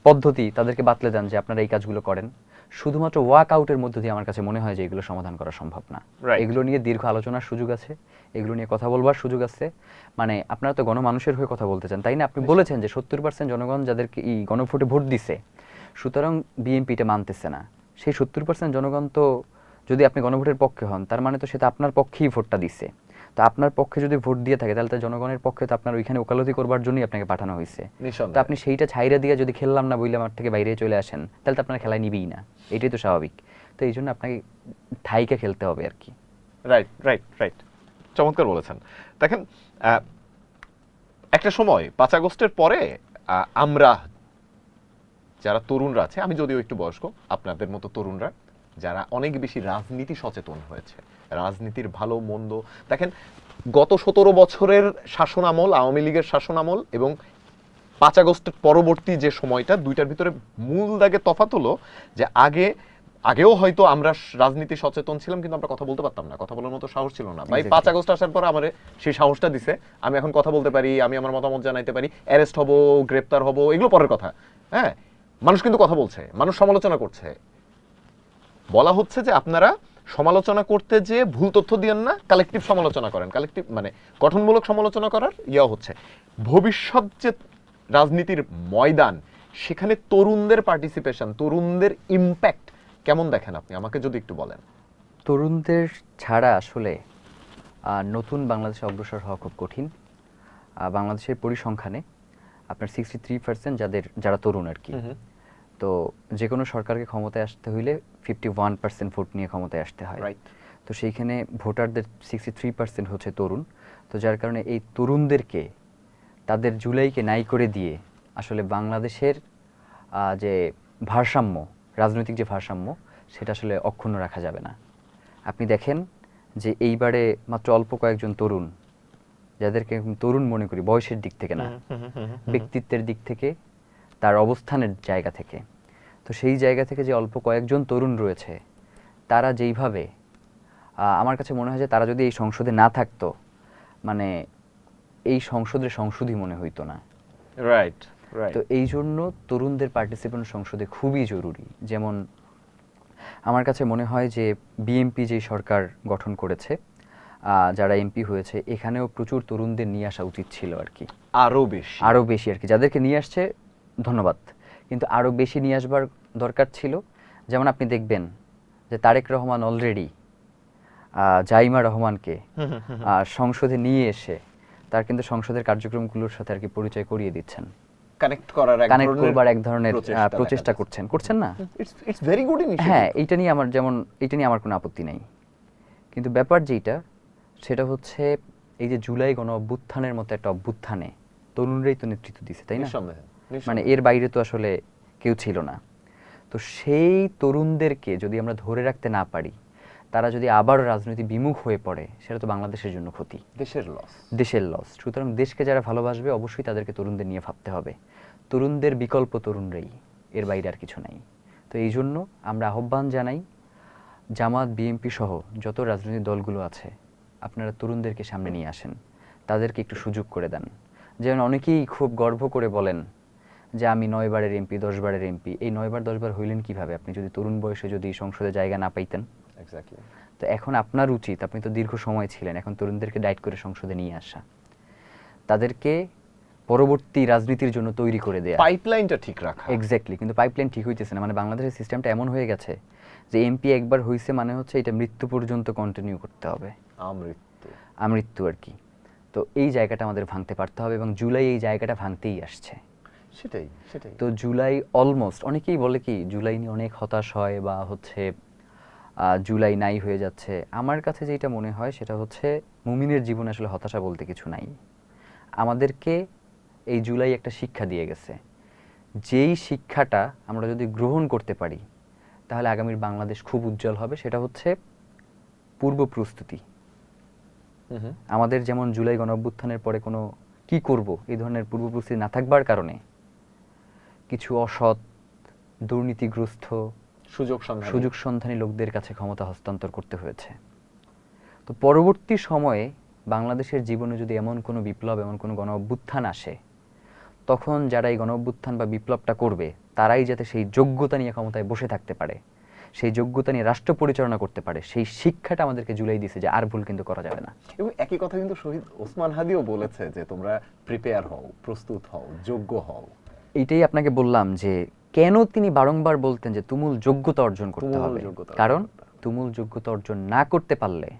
পদ্ধতি তাদেরকে বাতলে দেন যে আপনারা এই কাজগুলো করেন। শুধুমাত্র ওয়াক আউটের মধ্য দিয়ে আমার কাছে মনে হয় যে এগুলো সমাধান করা সম্ভব না। এগুলো নিয়ে দীর্ঘ আলোচনার সুযোগ আছে, এগুলো নিয়ে কথা বলবার সুযোগ আছে। মানে আপনারা তো গণমানুষের হয়ে কথা বলতে চান, তাই না? আপনি বলেছেন যে 70% জনগণ যাদেরকে এই গণভোটে ভোট দিছে, সুতরাং বিএনপিটা মানতেছে না। সেই 70% জনগণ তো যদি আপনি গণভোটের পক্ষে হন, তার মানে তো সেটা আপনার পক্ষেই ভোটটা দিছে। তো আপনার পক্ষে যদি ভোট দিয়ে থাকে, তাহলে তো জনগণের পক্ষে তো আপনার ওইখানে ওকালতি করবার জন্যই আপনাকে পাঠানো হয়েছে। তো আপনি সেইটা ছাইরা দিয়ে যদি খেললাম না বইলে আমার থেকে বাইরে চলে আসেন, তাহলে তো আপনার খেলায় নিবেই না, এটাই তো স্বাভাবিক। তো এই জন্য আপনাকে ঠাইকে খেলতে হবে আর কি। রাইট রাইট রাইট, চমৎকার বলেছেন। দেখেন, একটা সময় 5 আগস্টের পরে আমরা যারা তরুণরা আছে, আমি যদিও একটু বয়স্ক, আপনাদের মতো তরুণরা যারা অনেক বেশি রাজনীতি সচেতন হয়েছে, রাজনীতির ভালো মন্দ, দেখেন গত 17 বছরের শাসনামল, আওয়ামী লীগের শাসনামল এবং 5 আগস্টের পরবর্তী যে সময়টা, দুইটার ভিতরে মূল দাগে তফাৎ হলো যে আগেও হয়তো আমরা রাজনীতি সচেতন ছিলাম, কিন্তু আমরা কথা বলতে পারতাম না, কথা বলার মতো সাহস ছিল না। ভাই 5 আগস্ট আসার পর আমার সেই সাহসটা দিছে, আমি এখন কথা বলতে পারি, আমি আমার মতামত জানাইতে পারি, অ্যারেস্ট হব, গ্রেপ্তার হব, এগুলো পরের কথা। হ্যাঁ, মানুষ কিন্তু কথা বলছে, মানুষ সমালোচনা করছে। বলা হচ্ছে যে আপনারা সমালোচনা করতে যে ভুল তথ্য দিয়েন না, কালেকটিভ সমালোচনা করেন। কালেকটিভ মানে গঠনমূলক সমালোচনা করার ইয়া হচ্ছে। ভবিষ্যৎ যে রাজনীতির ময়দান, সেখানে তরুণদের পার্টিসিপেশন, তরুণদের ইম্প্যাক্ট কেমন দেখেন আপনি? আমাকে যদি একটু বলেন। তরুণদের ছাড়া আসলে নতুন বাংলাদেশে অগ্রসর হওয়া খুব কঠিন। বাংলাদেশের পরিসংখ্যানে আপনার 63% যারা তরুণ আর কি। তো যে কোনো সরকারকে ক্ষমতায় আসতে হইলে 51% ভোট নিয়ে ক্ষমতায় আসতে হয়। তো সেইখানে ভোটারদের 63% হচ্ছে তরুণ। তো যার কারণে এই তরুণদেরকে, তাদের জুলাইকে নাই করে দিয়ে আসলে বাংলাদেশের যে ভারসাম্য, রাজনৈতিক যে ভারসাম্য, সেটা আসলে অক্ষুণ্ণ রাখা যাবে না। আপনি দেখেন যে এইবারে মাত্র অল্প কয়েকজন তরুণ, যাদেরকে তরুণ মনে করি বয়সের দিক থেকে না, ব্যক্তিত্বের দিক থেকে, তার অবস্থানের জায়গা থেকে, তো সেই জায়গা থেকে যে অল্প কয়েকজন তরুণ রয়েছে, তারা যেইভাবে, আমার কাছে মনে হয় যে তারা যদি এই সংসদে না থাকতো, মানে এই সংসদের সংসদই মনে হইতো না। রাইট। তো এই জন্য তরুণদের পার্টিসিপেশন সংসদে খুবই জরুরি। যেমন আমার কাছে মনে হয় যে বিএনপি যে সরকার গঠন করেছে, যারা এমপি হয়েছে, এখানেও প্রচুর তরুণদের নিয়ে আসা উচিত ছিল আর কি। আরো বেশি আর কি, যাদেরকে নিয়ে আসছে ধন্যবাদ, কিন্তু আরো বেশি নিয়ে আসবার দরকার ছিল। যেমন আপনি দেখবেন যে তারেক রহমান অলরেডি জাইমা রহমানকে সংসদে নিয়ে এসে তার কিন্তু সংসদের কার্যক্রমগুলোর সাথে আর কি পরিচয় করিয়ে দিচ্ছেন, কানেক্ট করবার এক ধরনের প্রচেষ্টা করছেন না? It's very good initiative. হ্যাঁ, এইটা নিয়ে আমার কোনো আপত্তি নাই। কিন্তু ব্যাপার যেটা, সেটা হচ্ছে এই যে জুলাই গণ অভ্যুত্থানের মতো একটা অভ্যুত্থানে তরুণরাই তো নেতৃত্ব দিচ্ছে, তাই না? মানে এর বাইরে তো আসলে কেউ ছিল না। তো সেই তরুণদেরকে যদি আমরা ধরে রাখতে না পারি, তারা যদি আবার রাজনীতি বিমুখ হয়ে পড়ে, সেটা তো বাংলাদেশের জন্য ক্ষতি, দেশের লস। সুতরাং দেশকে যারা ভালোবাসবে, অবশ্যই তাদেরকে তরুণদের নিয়ে ভাবতে হবে। তরুণদের বিকল্প তরুণরাই, এর বাইরে আর কিছু নাই। তো এই জন্য আমরা আহ্বান জানাই, জামাত, বিএনপি সহ যত রাজনৈতিক দলগুলো আছে, আপনারা তরুণদেরকে সামনে নিয়ে আসেন, তাদেরকে একটু সুযোগ করে দেন। যেমন অনেকেই খুব গর্ব করে বলেন যে আমি 9 বারের এমপি, 10 বারের এমপি। এই 9 বার 10 বার হইলেন কিভাবে আপনি যদি তরুণ বয়সে যদি সংসদে জায়গা না পাইতেন? তো এখন আপনার উচিত, আপনি তো দীর্ঘ সময় ছিলেন, এখন তরুণদেরকে ডাইট করে সংসদে নিয়ে আসা, তাদেরকে পরবর্তী রাজনীতির জন্য তৈরি করে দেয়া, পাইপলাইনটা ঠিক রাখা। এক্স্যাক্টলি, কিন্তু পাইপলাইন ঠিক হইতেছে না। মানে বাংলাদেশের সিস্টেমটা এমন হয়ে গেছে যে এমপি একবার হইছে মানে হচ্ছে এটা মৃত্যু পর্যন্ত কন্টিনিউ করতে হবে, আমৃত্যু আর কি। তো এই জায়গাটা আমাদের ভাঙতে পারতে হবে, এবং জুলাই এই জায়গাটা ভাঙতেই আসছে। সেটাই। তো জুলাই অলমোস্ট, অনেকেই বলে কি জুলাই নিয়ে অনেক হতাশ হয় বা হচ্ছে জুলাই নাই হয়ে যাচ্ছে। আমার কাছে যেটা মনে হয় সেটা হচ্ছে মুমিনের জীবনে আসলে হতাশা বলতে কিছু নাই। আমাদেরকে এই জুলাই একটা শিক্ষা দিয়ে গেছে। যেই শিক্ষাটা আমরা যদি গ্রহণ করতে পারি তাহলে আগামীর বাংলাদেশ খুব উজ্জ্বল হবে। সেটা হচ্ছে পূর্ব প্রস্তুতি। আমাদের যেমন জুলাই গণঅভ্যুত্থানের পরে কোনো কি করব এই ধরনের পূর্ব প্রস্তুতি না থাকবার কারণে কিছু অসৎ, দুর্নীতিগ্রস্ত, সুযোগ সন্ধানী লোকদের কাছে ক্ষমতা হস্তান্তর করতে হয়েছে। তো পরবর্তী সময়ে বাংলাদেশের জীবনে যদি এমন কোনো বিপ্লব, এমন কোনো গণ অভ্যুত্থান আসে, তখন যারা এই গণ অভ্যুত্থান বা বিপ্লবটা করবে তারাই যাতে সেই যোগ্যতা নিয়ে ক্ষমতায় বসে থাকতে পারে, সেই যোগ্যতা নিয়ে রাষ্ট্র পরিচালনা করতে পারে, সেই শিক্ষাটা আমাদেরকে জুলাই দিয়েছে যে আর ভুল কিন্তু করা যাবে না। এবং একই কথা কিন্তু শহীদ ওসমান হাদিও বলেছে যে তোমরা প্রিপেয়ার হও, প্রস্তুত হও, যোগ্য হও। এইটাই আপনাকে বললাম যে কেন তিনি বারংবার বলতেন যে তুমুল যোগ্যতা অর্জন করতে হবে। কারণ তুমুল যোগ্যতা অর্জন না করতে পারলে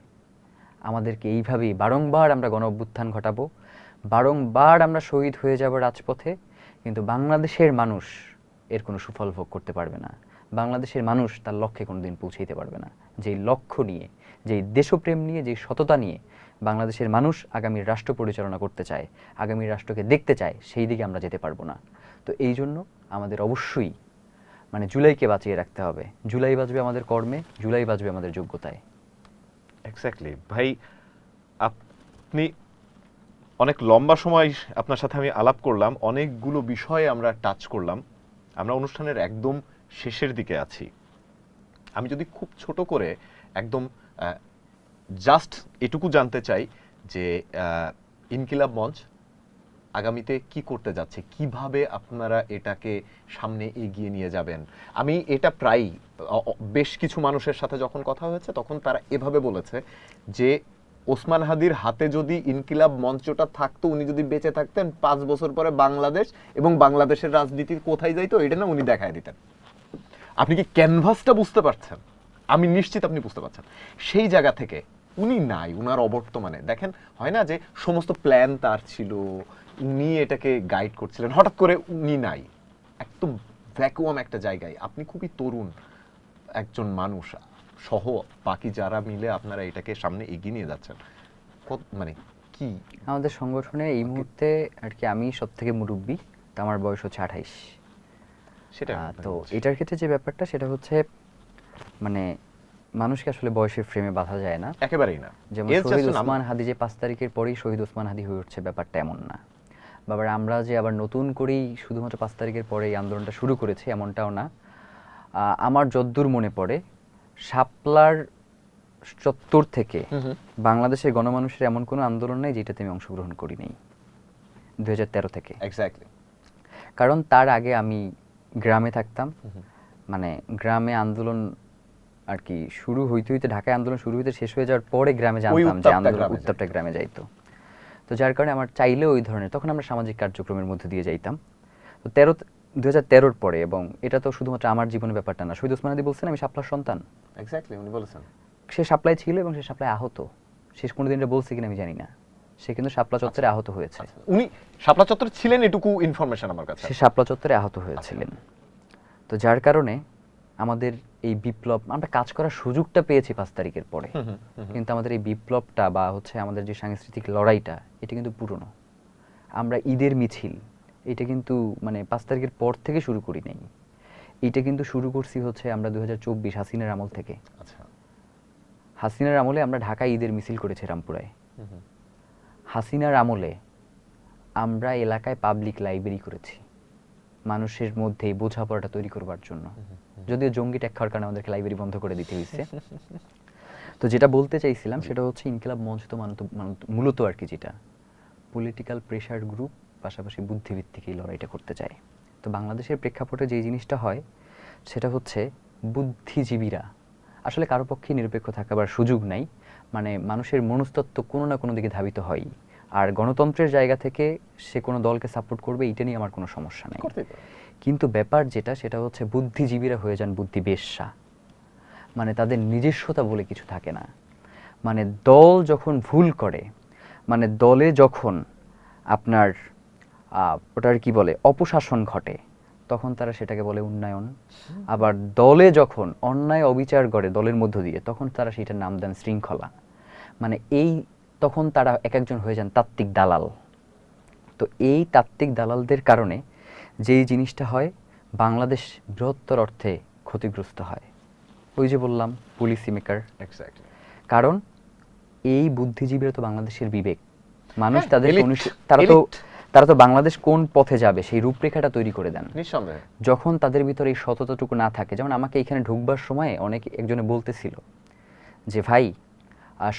আমাদেরকে এইভাবেই বারংবার আমরা গণ অভ্যুত্থান ঘটাবো, বারংবার আমরা শহীদ হয়ে যাব রাজপথে, কিন্তু বাংলাদেশের মানুষ এর কোনো সুফল ভোগ করতে পারবে না। বাংলাদেশের মানুষ তার লক্ষ্যে কোনোদিন পৌঁছাইতে পারবে না। যেই লক্ষ্য নিয়ে, যেই দেশপ্রেম নিয়ে, যেই সততা নিয়ে বাংলাদেশের মানুষ আগামীর রাষ্ট্র পরিচালনা করতে চায়, আগামীর রাষ্ট্রকে দেখতে চায়, সেই দিকে আমরা যেতে পারবো না। তো এই জন্য আমাদের অবশ্যই জুলাইকে বাঁচিয়ে রাখতে হবে। জুলাই বাঁচবে আমাদের কর্মে, জুলাই বাঁচবে আমাদের যোগ্যতায়। এক্স্যাক্টলি ভাই, আপনি অনেক লম্বা সময় আপনার সাথে আমি আলাপ করলাম, অনেকগুলো বিষয়ে আমরা টাচ করলাম। আমরা অনুষ্ঠানের একদম শেষের দিকে আছি। আমি যদি খুব ছোট করে একদম জাস্ট এটুকু জানতে চাই যে ইনকিলাব মঞ্চ আগামীতে কি করতে যাচ্ছে, কিভাবে আপনারা এটাকে সামনে এগিয়ে নিয়ে যাবেন। আমি এটা প্রায়ই বেশ কিছু মানুষের সাথে যখন কথা হয়েছে তখন তারা এভাবে বলেছে যে ওসমান হাদির হাতে যদি ইনকিলাব মঞ্চটা থাকতো, উনি যদি বেঁচে থাকতেন 5 বছর পরে বাংলাদেশ এবং বাংলাদেশের রাজনীতি কোথায় যাইতো এটা না উনি দেখায় দিতেন। আপনি কি ক্যানভাসটা বুঝতে পারছেন? আমি নিশ্চিত আপনি বুঝতে পারছেন। সেই জায়গা থেকে উনি নাই, উনার অবর্তমানে দেখেন হয় না যে সমস্ত প্ল্যান তার ছিল, উনি এটাকে গাইড করছিলেন, হঠাৎ করে উনি নাই, একদম ভ্যাকুয়াম একটা জায়গায়। আপনি খুবই তরুণ একজন মানুষ সহ বাকি যারা মিলে আপনারা এটাকে সামনে এগিয়ে নিয়ে যাচ্ছেন, কি আমাদের সংগঠনে এই মুহূর্তে আর কি আমি সব থেকে মুরব্বী, তো আমার বয়স হচ্ছে 28। সেটা তো এটার ক্ষেত্রে যে ব্যাপারটা সেটা হচ্ছে মানুষকে আসলে বয়সের ফ্রেমে বাঁধা যায় না, একেবারেই না। যেমন শহীদ ওসমান হাদি যে 5 তারিখের পরেই শহীদ ওসমান হাদি হয়ে উঠছে, ব্যাপারটা এমন না। বাবার আমরা যে আবার নতুন করেই শুধুমাত্র 5 তারিখের পরে এই আন্দোলনটা শুরু করেছি এমনটাও না। আমার যদ্দূর মনে পড়ে শাপলার চত্বর থেকে বাংলাদেশের গণমানুষের এমন কোনো আন্দোলন নেই যেটাতে আমি অংশগ্রহণ করি নাই 2013 থেকে। এক্স্যাক্টলি। কারণ তার আগে আমি গ্রামে থাকতাম, গ্রামে আন্দোলন আর কি শুরু হইতে হইতে, ঢাকায় আন্দোলন শুরু হইতে শেষ হয়ে যাওয়ার পরে গ্রামে জানতাম যে আন্দোলন উত্তাপটা গ্রামে যাইতো। তো যার কারণে আমার চাইলেও ওই ধরনের, তখন আমরা সামাজিক কার্যক্রমের মধ্যে দিয়ে যাইতাম। তো 2013 পরে, এবং এটা তো শুধুমাত্র আমার জীবনের ব্যাপারটা না, শহীদ ওসমান হাদি বলছেন আমি শাপলার সন্তান। এক্স্যাক্টলি উনি বলেছেন। সে শাপলায় ছিল এবং সে শাপলায় আহত। শেষ কোনোদিন এটা বলছে কিনা আমি জানি না, সে কিন্তু শাপলা চত্বরে আহত হয়েছে। উনি শাপলা চত্বরে ছিলেন এটুকু ইনফরমেশন আমার কাছে। সে শাপলা চত্বরে আহত হয়েছিলেন। তো যার কারণে আমাদের এই বিপ্লব, আমরা কাজ করার সুযোগটা পেয়েছি 5 তারিখের পরে, কিন্তু আমাদের এই বিপ্লবটা বা হচ্ছে আমাদের যে সাংস্কৃতিক লড়াইটা, এটা কিন্তু পুরনো। আমরা ঈদের মিছিল এটা কিন্তু 5 তারিখের পর থেকে শুরু করি নাই, এটা কিন্তু শুরু করছি হচ্ছে আমরা 2024 হাসিনার আমল থেকে। হাসিনার আমলে আমরা ঢাকায় ঈদের মিছিল করেছি রামপুরায়। হাসিনার আমলে আমরা এলাকায় পাবলিক লাইব্রেরি করেছি মানুষের মধ্যে এই বোঝাপড়াটা তৈরি করবার জন্য। যদিও জঙ্গি ট্যাগ খাওয়ার কারণে আমাদেরকে লাইব্রেরি বন্ধ করে দিতে হয়েছে। তো যেটা বলতে চাইছিলাম সেটা হচ্ছে ইনকিলাব মঞ্চ তো মূলত আর কি যেটা পলিটিক্যাল প্রেশার গ্রুপ, পাশাপাশি বুদ্ধিভিত্তিক এই লড়াইটা করতে চায়। তো বাংলাদেশের প্রেক্ষাপটে যেই জিনিসটা হয় সেটা হচ্ছে বুদ্ধিজীবীরা আসলে কারো পক্ষে নিরপেক্ষ থাকার সুযোগ নাই, মানুষের মনস্তত্ত্ব কোনো না কোনো দিকে ধাবিত হয়। আর গণতন্ত্রের জায়গা থেকে সে কোনো দলকে সাপোর্ট করবে এইটা নিয়ে আমার কোনো সমস্যা নেই, কিন্তু ব্যাপার যেটা সেটা হচ্ছে বুদ্ধিজীবীরা হয়ে যান বুদ্ধিবেশ্যা। তাদের নিজস্বতা বলে কিছু থাকে না। দল যখন ভুল করে, দলে যখন আপনার ওটার কি বলে অপশাসন ঘটে, তখন তারা সেটাকে বলে উন্নয়ন। আবার দলে যখন অন্যায় অবিচার করে দলের মধ্য দিয়ে, তখন তারা সেটার নাম দেন শৃঙ্খলা। তখন তারা এক একজন হয়ে যান তাত্ত্বিক দালাল। তো এই তাত্ত্বিক দালালদের কারণে যেই জিনিসটা হয়, বাংলাদেশ বৃহত্তর অর্থে ক্ষতিগ্রস্ত হয়। ওই যে বললাম পলিসি মেকার, এক্স্যাক্টলি। কারণ এই বুদ্ধিজীবীরা তো বাংলাদেশের বিবেক, মানুষ হ্যাঁ, তাদেরকে elite, তারা তো বাংলাদেশ কোন পথে যাবে সেই রূপরেখাটা তৈরি করে দেন। নিঃসন্দেহে। যখন তাদের ভিতরে এই সততাটুকু না থাকে, যেমন আমাকে এখানে ঢুকবার সময় একজনে বলতেছিল যে ভাই,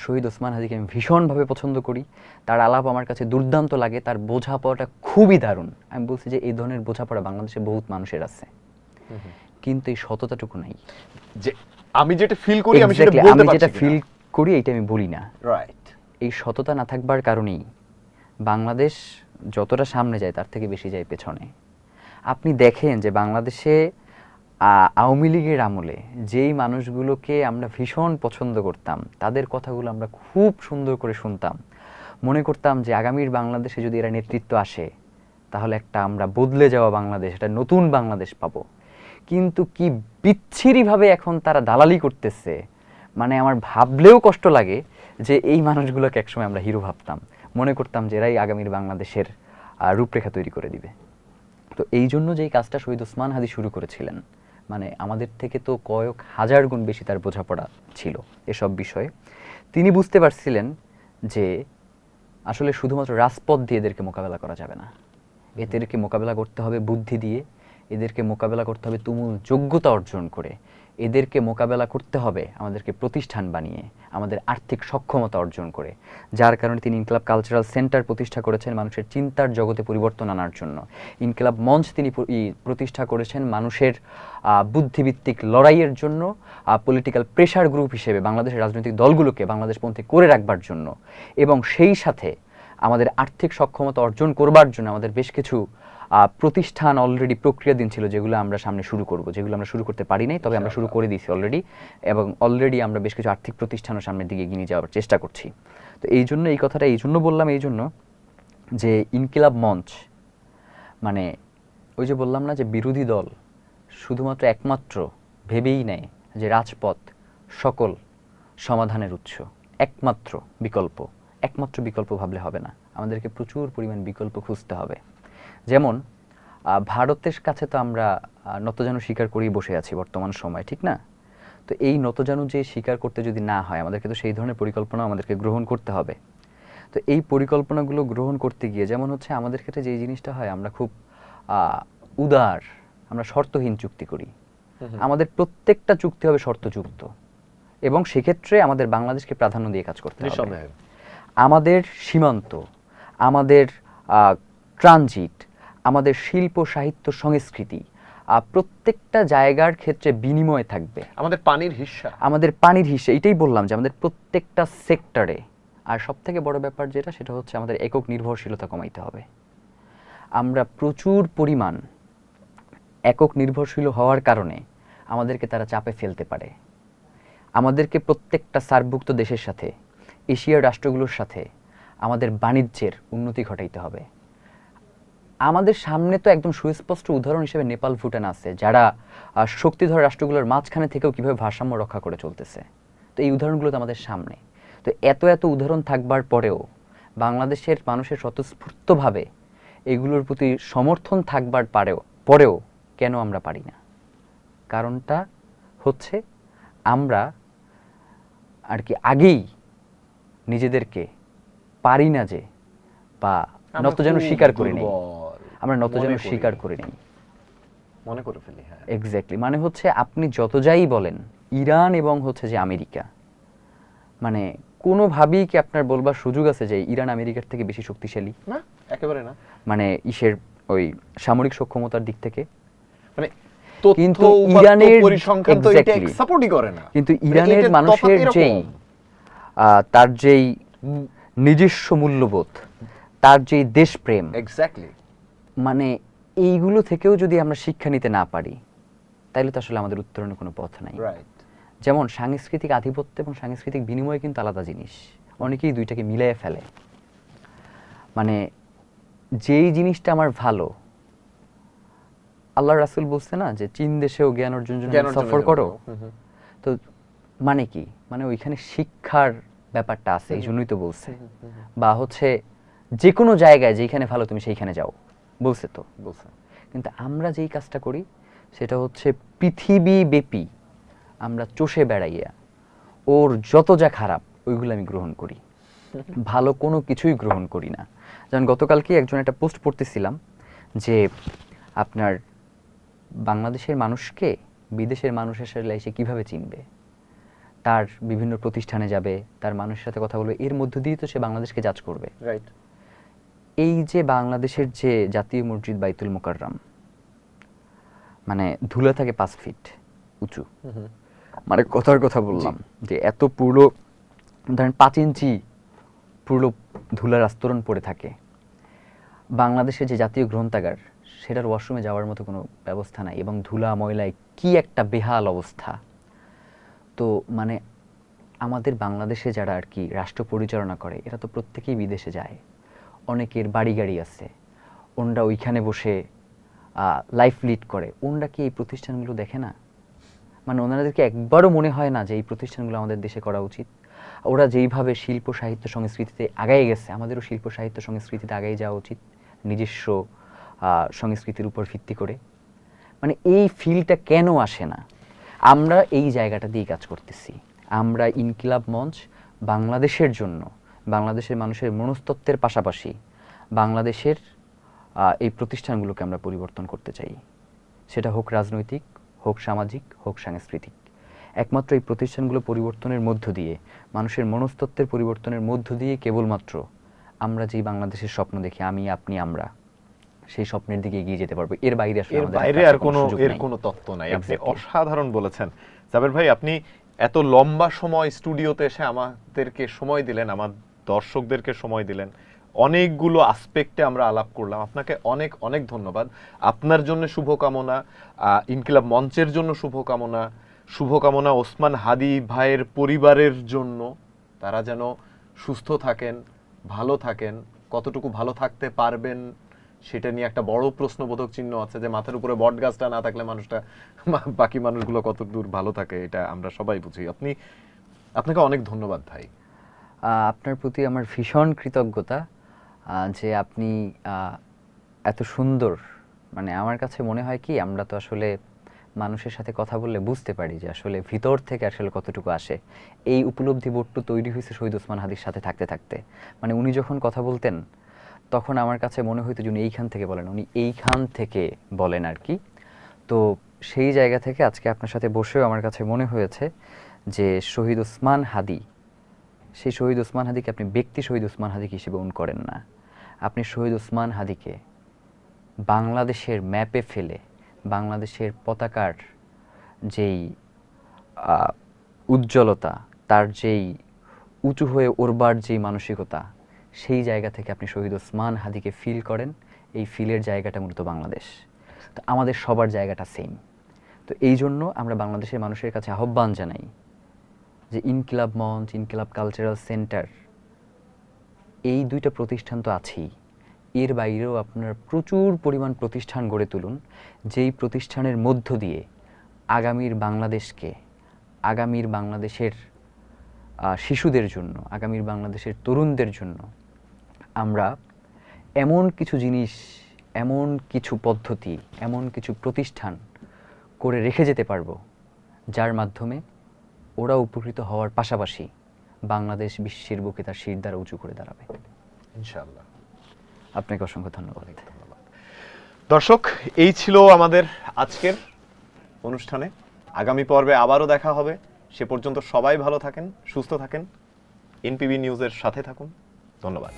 শহীদ ওসমান হাদিকে আমি ভীষণভাবে পছন্দ করি, তার আলাপ আমার কাছে দুর্দান্ত লাগে, তার বোঝাপড়াটা খুবই দারুণ। আমি বলছি যে এই ধরনের বোঝাপড়া বাংলাদেশে বহুত মানুষের আছে, কিন্তু এই সততাটুকু নাই। যে আমি যেটা ফিল করি আমি সেটা Exactly, বলতে আমি পারছি যেটা কিনা। ফিল করি এইটা আমি বলি না। রাইট। এই সততা না থাকবার কারণেই বাংলাদেশ যতটা সামনে যায় তার থেকে বেশি যায় পেছনে। আপনি দেখেন যে বাংলাদেশে আওয়ামী লীগের আমলে যেই মানুষগুলোকে আমরা ভীষণ পছন্দ করতাম, তাদের কথাগুলো আমরা খুব সুন্দর করে শুনতাম, মনে করতাম যে আগামীর বাংলাদেশে যদি এরা নেতৃত্ব আসে তাহলে একটা আমরা বদলে যাওয়া বাংলাদেশ, একটা নতুন বাংলাদেশ পাবো। কিন্তু কি বিচ্ছিরিভাবে এখন তারা দালালি করতেছে, মানে আমার ভাবলেও কষ্ট লাগে যে এই মানুষগুলোকে একসময় আমরা হিরো ভাবতাম, মনে করতাম যে এরাই আগামীর বাংলাদেশের রূপরেখা তৈরি করে দিবে। তো এই জন্য যেই কাজটা শহীদ ওসমান হাদি শুরু করেছিলেন, মানে আমাদের থেকে তো কয়েক হাজার গুণ বেশি তার বোঝাপড়া ছিল এসব বিষয়ে। তিনি বুঝতে পারছিলেন যে আসলে শুধুমাত্র রাজপথ দিয়ে এদেরকে মোকাবেলা করা যাবে না, এদেরকে মোকাবেলা করতে হবে বুদ্ধি দিয়ে, এদেরকে মোকাবেলা করতে হবে তুমুল যোগ্যতা অর্জন করে, এদেরকে মোকাবেলা করতে হবে আমাদেরকে প্রতিষ্ঠান বানিয়ে, আমাদের আর্থিক সক্ষমতা অর্জন করে। যার কারণে তিনি ইনকিলাব কালচারাল সেন্টার প্রতিষ্ঠা করেছেন মানুষের চিন্তার জগতে পরিবর্তন আনার জন্য। ইনকিলাব মঞ্চ তিনি প্রতিষ্ঠা করেছেন মানুষের বুদ্ধিভিত্তিক লড়াইয়ের জন্য, পলিটিক্যাল প্রেশার গ্রুপ হিসেবে বাংলাদেশের রাজনৈতিক দলগুলোকে বাংলাদেশপন্থী করে রাখবার জন্য। এবং সেই সাথে আমাদের আর্থিক সক্ষমতা অর্জন করবার জন্য আমাদের বেশ কিছু প্রতিষ্ঠান অলরেডি প্রক্রিয়াধীন ছিল, যেগুলো আমরা সামনে শুরু করব, যেগুলো আমরা শুরু করতে পারি নাই, তবে আমরা শুরু করে দিয়েছি অলরেডি। এবং অলরেডি আমরা বেশ কিছু আর্থিক প্রতিষ্ঠানও সামনের দিকে এগিয়ে নিয়ে যাওয়ার চেষ্টা করছি। তো এই জন্য এই কথাটা এই জন্য বললাম, এই জন্য যে ইনকিলাব মঞ্চ মানে ওই যে বললাম না যে বিরোধী দল শুধুমাত্র একমাত্র ভেবেই নেয় যে রাজপথ সকল সমাধানের উৎস, একমাত্র বিকল্প ভাবলে হবে না, আমাদেরকে প্রচুর পরিমাণ বিকল্প খুঁজতে হবে। যেমন ভারতের কাছে তো আমরা নতজানু স্বীকার করেই বসে আছি বর্তমান সময়, ঠিক না? তো এই নতজানু যে স্বীকার করতে যদি না হয়, আমাদেরকে তো সেই ধরনের পরিকল্পনা আমাদেরকে গ্রহণ করতে হবে। তো এই পরিকল্পনাগুলো গ্রহণ করতে গিয়ে যেমন হচ্ছে আমাদের ক্ষেত্রে যেই জিনিসটা হয়, আমরা খুব উদার, আমরা শর্তহীন চুক্তি করি। আমাদের প্রত্যেকটা চুক্তি হবে শর্তযুক্ত, এবং সেক্ষেত্রে আমাদের বাংলাদেশকে প্রাধান্য দিয়ে কাজ করতে হবে। আমাদের সীমান্ত, আমাদের ট্রানজিট, আমাদের শিল্প সাহিত্য সংস্কৃতি, প্রত্যেকটা জায়গার ক্ষেত্রে বিনিময় থাকবে। আমাদের পানির হিস্সা, এটাই বললাম যে আমাদের প্রত্যেকটা সেক্টরে। আর সব থেকে বড় ব্যাপার যেটা, সেটা হচ্ছে আমাদের একক নির্ভরশীলতা কমাইতে হবে। আমরা প্রচুর পরিমাণ একক নির্ভরশীল হওয়ার কারণে আমাদেরকে তারা চাপে ফেলতে পারে। আমাদেরকে প্রত্যেকটা সার্কভুক্ত দেশের সাথে, এশিয়ার রাষ্ট্রগুলোর সাথে আমাদের বাণিজ্যের উন্নতি ঘটাইতে হবে। আমাদের সামনে তো একদম সুস্পষ্ট উদাহরণ হিসেবে নেপাল, ভুটান আছে, যারা শক্তিধর রাষ্ট্রগুলোর মাঝখানে থেকেও কীভাবে ভারসাম্য রক্ষা করে চলতেছে। তো এই উদাহরণগুলো তো আমাদের সামনে। তো এত উদাহরণ থাকবার পরেও বাংলাদেশের মানুষের স্বতঃস্ফূর্তভাবে এগুলোর প্রতি সমর্থন থাকবার পরেও কেন আমরা পারি না? কারণটা হচ্ছে আমরা আর কি আগেই নিজেদেরকে পারি না যে, বা নতজানু স্বীকার করে নেই, আমরা নতজানু স্বীকার করে নেই, মনে করে ফেলি। হ্যাঁ, এক্স্যাক্টলি। মানে হচ্ছে আপনি যত যাই বলেন, ইরান এবং হচ্ছে যে আমেরিকা, মানে কোনোভাবেই কি আপনার বলবার সুযোগ আছে যে ইরান আমেরিকার থেকে বেশি শক্তিশালী? না, একেবারে না। মানে ওই সামরিক সক্ষমতার দিক থেকে, মানে কিন্তু ইরানের পরিসংখ্যান তো এটা সাপোর্টই করে না। কিন্তু ইরানের মানুষের তার যেই নিজস্ব মূল্যবোধ, তার যেই দেশপ্রেম, এক্স্যাক্টলি, মানে এইগুলো থেকেও যদি আমরা শিক্ষা নিতে না পারি, তাহলে তো আসলে আমাদের উত্তরণের কোনো পথ নাই। যেমন সাংস্কৃতিক আধিপত্য এবং সাংস্কৃতিক বিনিময় কিন্তু আলাদা জিনিস, অনেকেই দুইটাকে মিলিয়ে ফেলে। মানে যেই জিনিসটা আমার ভালো, আল্লাহ রাসূল বলছে না যে চীন দেশেও জ্ঞান অর্জনের জন্য সফর করো। তো মানে কি, মানে ওইখানে শিক্ষার ব্যাপারটা আছে, এই জন্যই তো বলছে। বা হচ্ছে যে কোনো জায়গায় যেখানে ভালো তুমি সেইখানে যাও, বলছে তো। বলছে কিন্তু আমরা যেই কাজটা করি সেটা হচ্ছে পৃথিবীব্যাপী আমরা চষে বেড়াইয়া ওর যত যা খারাপ ওইগুলো আমি গ্রহণ করি, ভালো কোনো কিছুই গ্রহণ করি না। যেমন গতকালকে একজন একটা পোস্ট পড়তেছিলাম যে আপনার বাংলাদেশের মানুষকে বিদেশের মানুষ এসে কীভাবে চিনবে, তার বিভিন্ন প্রতিষ্ঠানে যাবে, তার মানুষের সাথে কথা বলবে, এর মধ্য দিয়ে তো সে বাংলাদেশকে জাজ করবে। রাইট। এই যে বাংলাদেশের যে জাতীয় মসজিদ বাইতুল মোকাররম, মানে ধুলা থাকে 5 ফিট উঁচু, মানে কথার কথা বললাম যে এত পুরো ধরেন 5 ইঞ্চি পুরো ধুলার আস্তরণ পড়ে থাকে। বাংলাদেশের যে জাতীয় গ্রন্থাগার সেটার ওয়াশরুমে যাওয়ার মতো কোনো ব্যবস্থা নাই, এবং ধুলা ময়লায় কি একটা বেহাল অবস্থা। তো মানে আমাদের বাংলাদেশে যারা আর কি রাষ্ট্র পরিচালনা করে এরা তো প্রত্যেকেই বিদেশে যায়, অনেকের বাড়ি গাড়ি আছে, ওনরা ওইখানে বসে লাইফ লিড করে, ওনরা কি এই প্রতিষ্ঠানগুলো দেখে না? মানে ওনাদেরকে একবারও মনে হয় না যে এই প্রতিষ্ঠানগুলো আমাদের দেশে করা উচিত? ওরা যেইভাবে শিল্প সাহিত্য সংস্কৃতিতে আগায় গেছে, আমাদেরও শিল্প সাহিত্য সংস্কৃতিতে আগায় যাওয়া উচিত নিজস্ব সংস্কৃতির উপর ভিত্তি করে। মানে এই ফিলটা কেন আসে না? আমরা এই জায়গাটা দিয়ে কাজ করতেছি। আমরা ইনকিলাব মঞ্চ বাংলাদেশের জন্য, বাংলাদেশের মানুষের মনস্তত্ত্বের পাশাপাশি বাংলাদেশের এই প্রতিষ্ঠানগুলোকে আমরা পরিবর্তন করতে চাই, সেটা হোক রাজনৈতিক, হোক সামাজিক, হোক সাংস্কৃতিক। একমাত্র এই প্রতিষ্ঠানগুলো পরিবর্তনের মধ্য দিয়ে, মানুষের মনস্তত্ত্বের পরিবর্তনের মধ্য দিয়ে কেবলমাত্র আমরা যেই বাংলাদেশের স্বপ্ন দেখি, আমি, আপনি, আমরা, সেই স্বপ্নের দিকে এগিয়ে যেতে পারবো। এর বাইরে আসলে এর আমাদের বাইরে কাছে আর কোনো সুযোগ এর নাই। কোনো তত্ত্ব নাই। আপনি Exactly. অসাধারণ বলেছেন জাবের ভাই। আপনি এত লম্বা সময় স্টুডিওতে এসে আমাদেরকে সময় দিলেন, আমার দর্শকদেরকে সময় দিলেন, অনেকগুলো আসপেক্টে আমরা আলাপ করলাম। আপনাকে অনেক অনেক ধন্যবাদ। আপনার জন্য শুভকামনা, ইনকিলাব মঞ্চের জন্য শুভকামনা, শুভকামনা ওসমান হাদি ভাইয়ের পরিবারের জন্য, তারা যেন সুস্থ থাকেন, ভালো থাকেন। কতটুকু ভালো থাকতে পারবেন সেটা নিয়ে একটা বড় প্রশ্নবোধক চিহ্ন আছে, যে মাথার উপরে বট গাছটা না থাকলে মানুষটা, বাকি মানুষগুলো কত দূর ভালো থাকে এটা আমরা সবাই বুঝি। আপনাকে অনেক ধন্যবাদ ভাই। আপনার প্রতি আমার ভীষণ কৃতজ্ঞতা যে আপনি এত সুন্দর, মানে আমার কাছে মনে হয় কি, আমরা তো আসলে মানুষের সাথে কথা বললে বুঝতে পারি যে আসলে ভিতর থেকে আসলে কতটুকু আসে। এই উপলব্ধি বোধটু তৈরি হয়েছে শহীদ ওসমান হাদির সাথে থাকতে থাকতে। মানে উনি যখন কথা বলতেন তখন আমার কাছে মনে হইতো যে উনি এইখান থেকে বলেন, উনি এইখান থেকে বলেন আর কি। তো সেই জায়গা থেকে আজকে আপনার সাথে বসেও আমার কাছে মনে হয়েছে যে শহীদ ওসমান হাদি, সেই শহীদ ওসমান হাদিকে আপনি ব্যক্তি শহীদ ওসমান হাদি হিসেবে উন করেন না, আপনি শহীদ ওসমান হাদিকে বাংলাদেশের ম্যাপে ফেলে বাংলাদেশের পতাকার যেই উজ্জ্বলতা, তার যেই উঁচু হয়ে উড়বার যেই মানসিকতা, সেই জায়গা থেকে আপনি শহীদ ওসমান হাদিকে ফিল করেন। এই ফিলের জায়গাটা মূলত বাংলাদেশ। তো আমাদের সবার জায়গাটা সেম। তো এই জন্য আমরা বাংলাদেশের মানুষের কাছে আহ্বান জানাই যে ইনকিলাব মঞ্চ, ইনকিলাব কালচারাল সেন্টার, এই দুইটা প্রতিষ্ঠান তো আছেই, এর বাইরেও আপনার প্রচুর পরিমাণ প্রতিষ্ঠান গড়ে তুলুন, যেই প্রতিষ্ঠানের মধ্য দিয়ে আগামীর বাংলাদেশকে, আগামীর বাংলাদেশের শিশুদের জন্য, আগামীর বাংলাদেশের তরুণদের জন্য আমরা এমন কিছু জিনিস, এমন কিছু পদ্ধতি, এমন কিছু প্রতিষ্ঠান করে রেখে যেতে পারবো যার মাধ্যমে ওরা উপকৃত হওয়ার পাশাপাশি বাংলাদেশ বিশ্বের বুকে তার শির দ্বারা উঁচু করে দাঁড়াবে ইনশাআল্লাহ। আপনাকে অসংখ্য ধন্যবাদ। দর্শক, এই ছিল আমাদের আজকের অনুষ্ঠানে। আগামী পর্বে আবারও দেখা হবে। সে পর্যন্ত সবাই ভালো থাকেন, সুস্থ থাকেন, এনপিবি নিউজের সাথে থাকুন। ধন্যবাদ।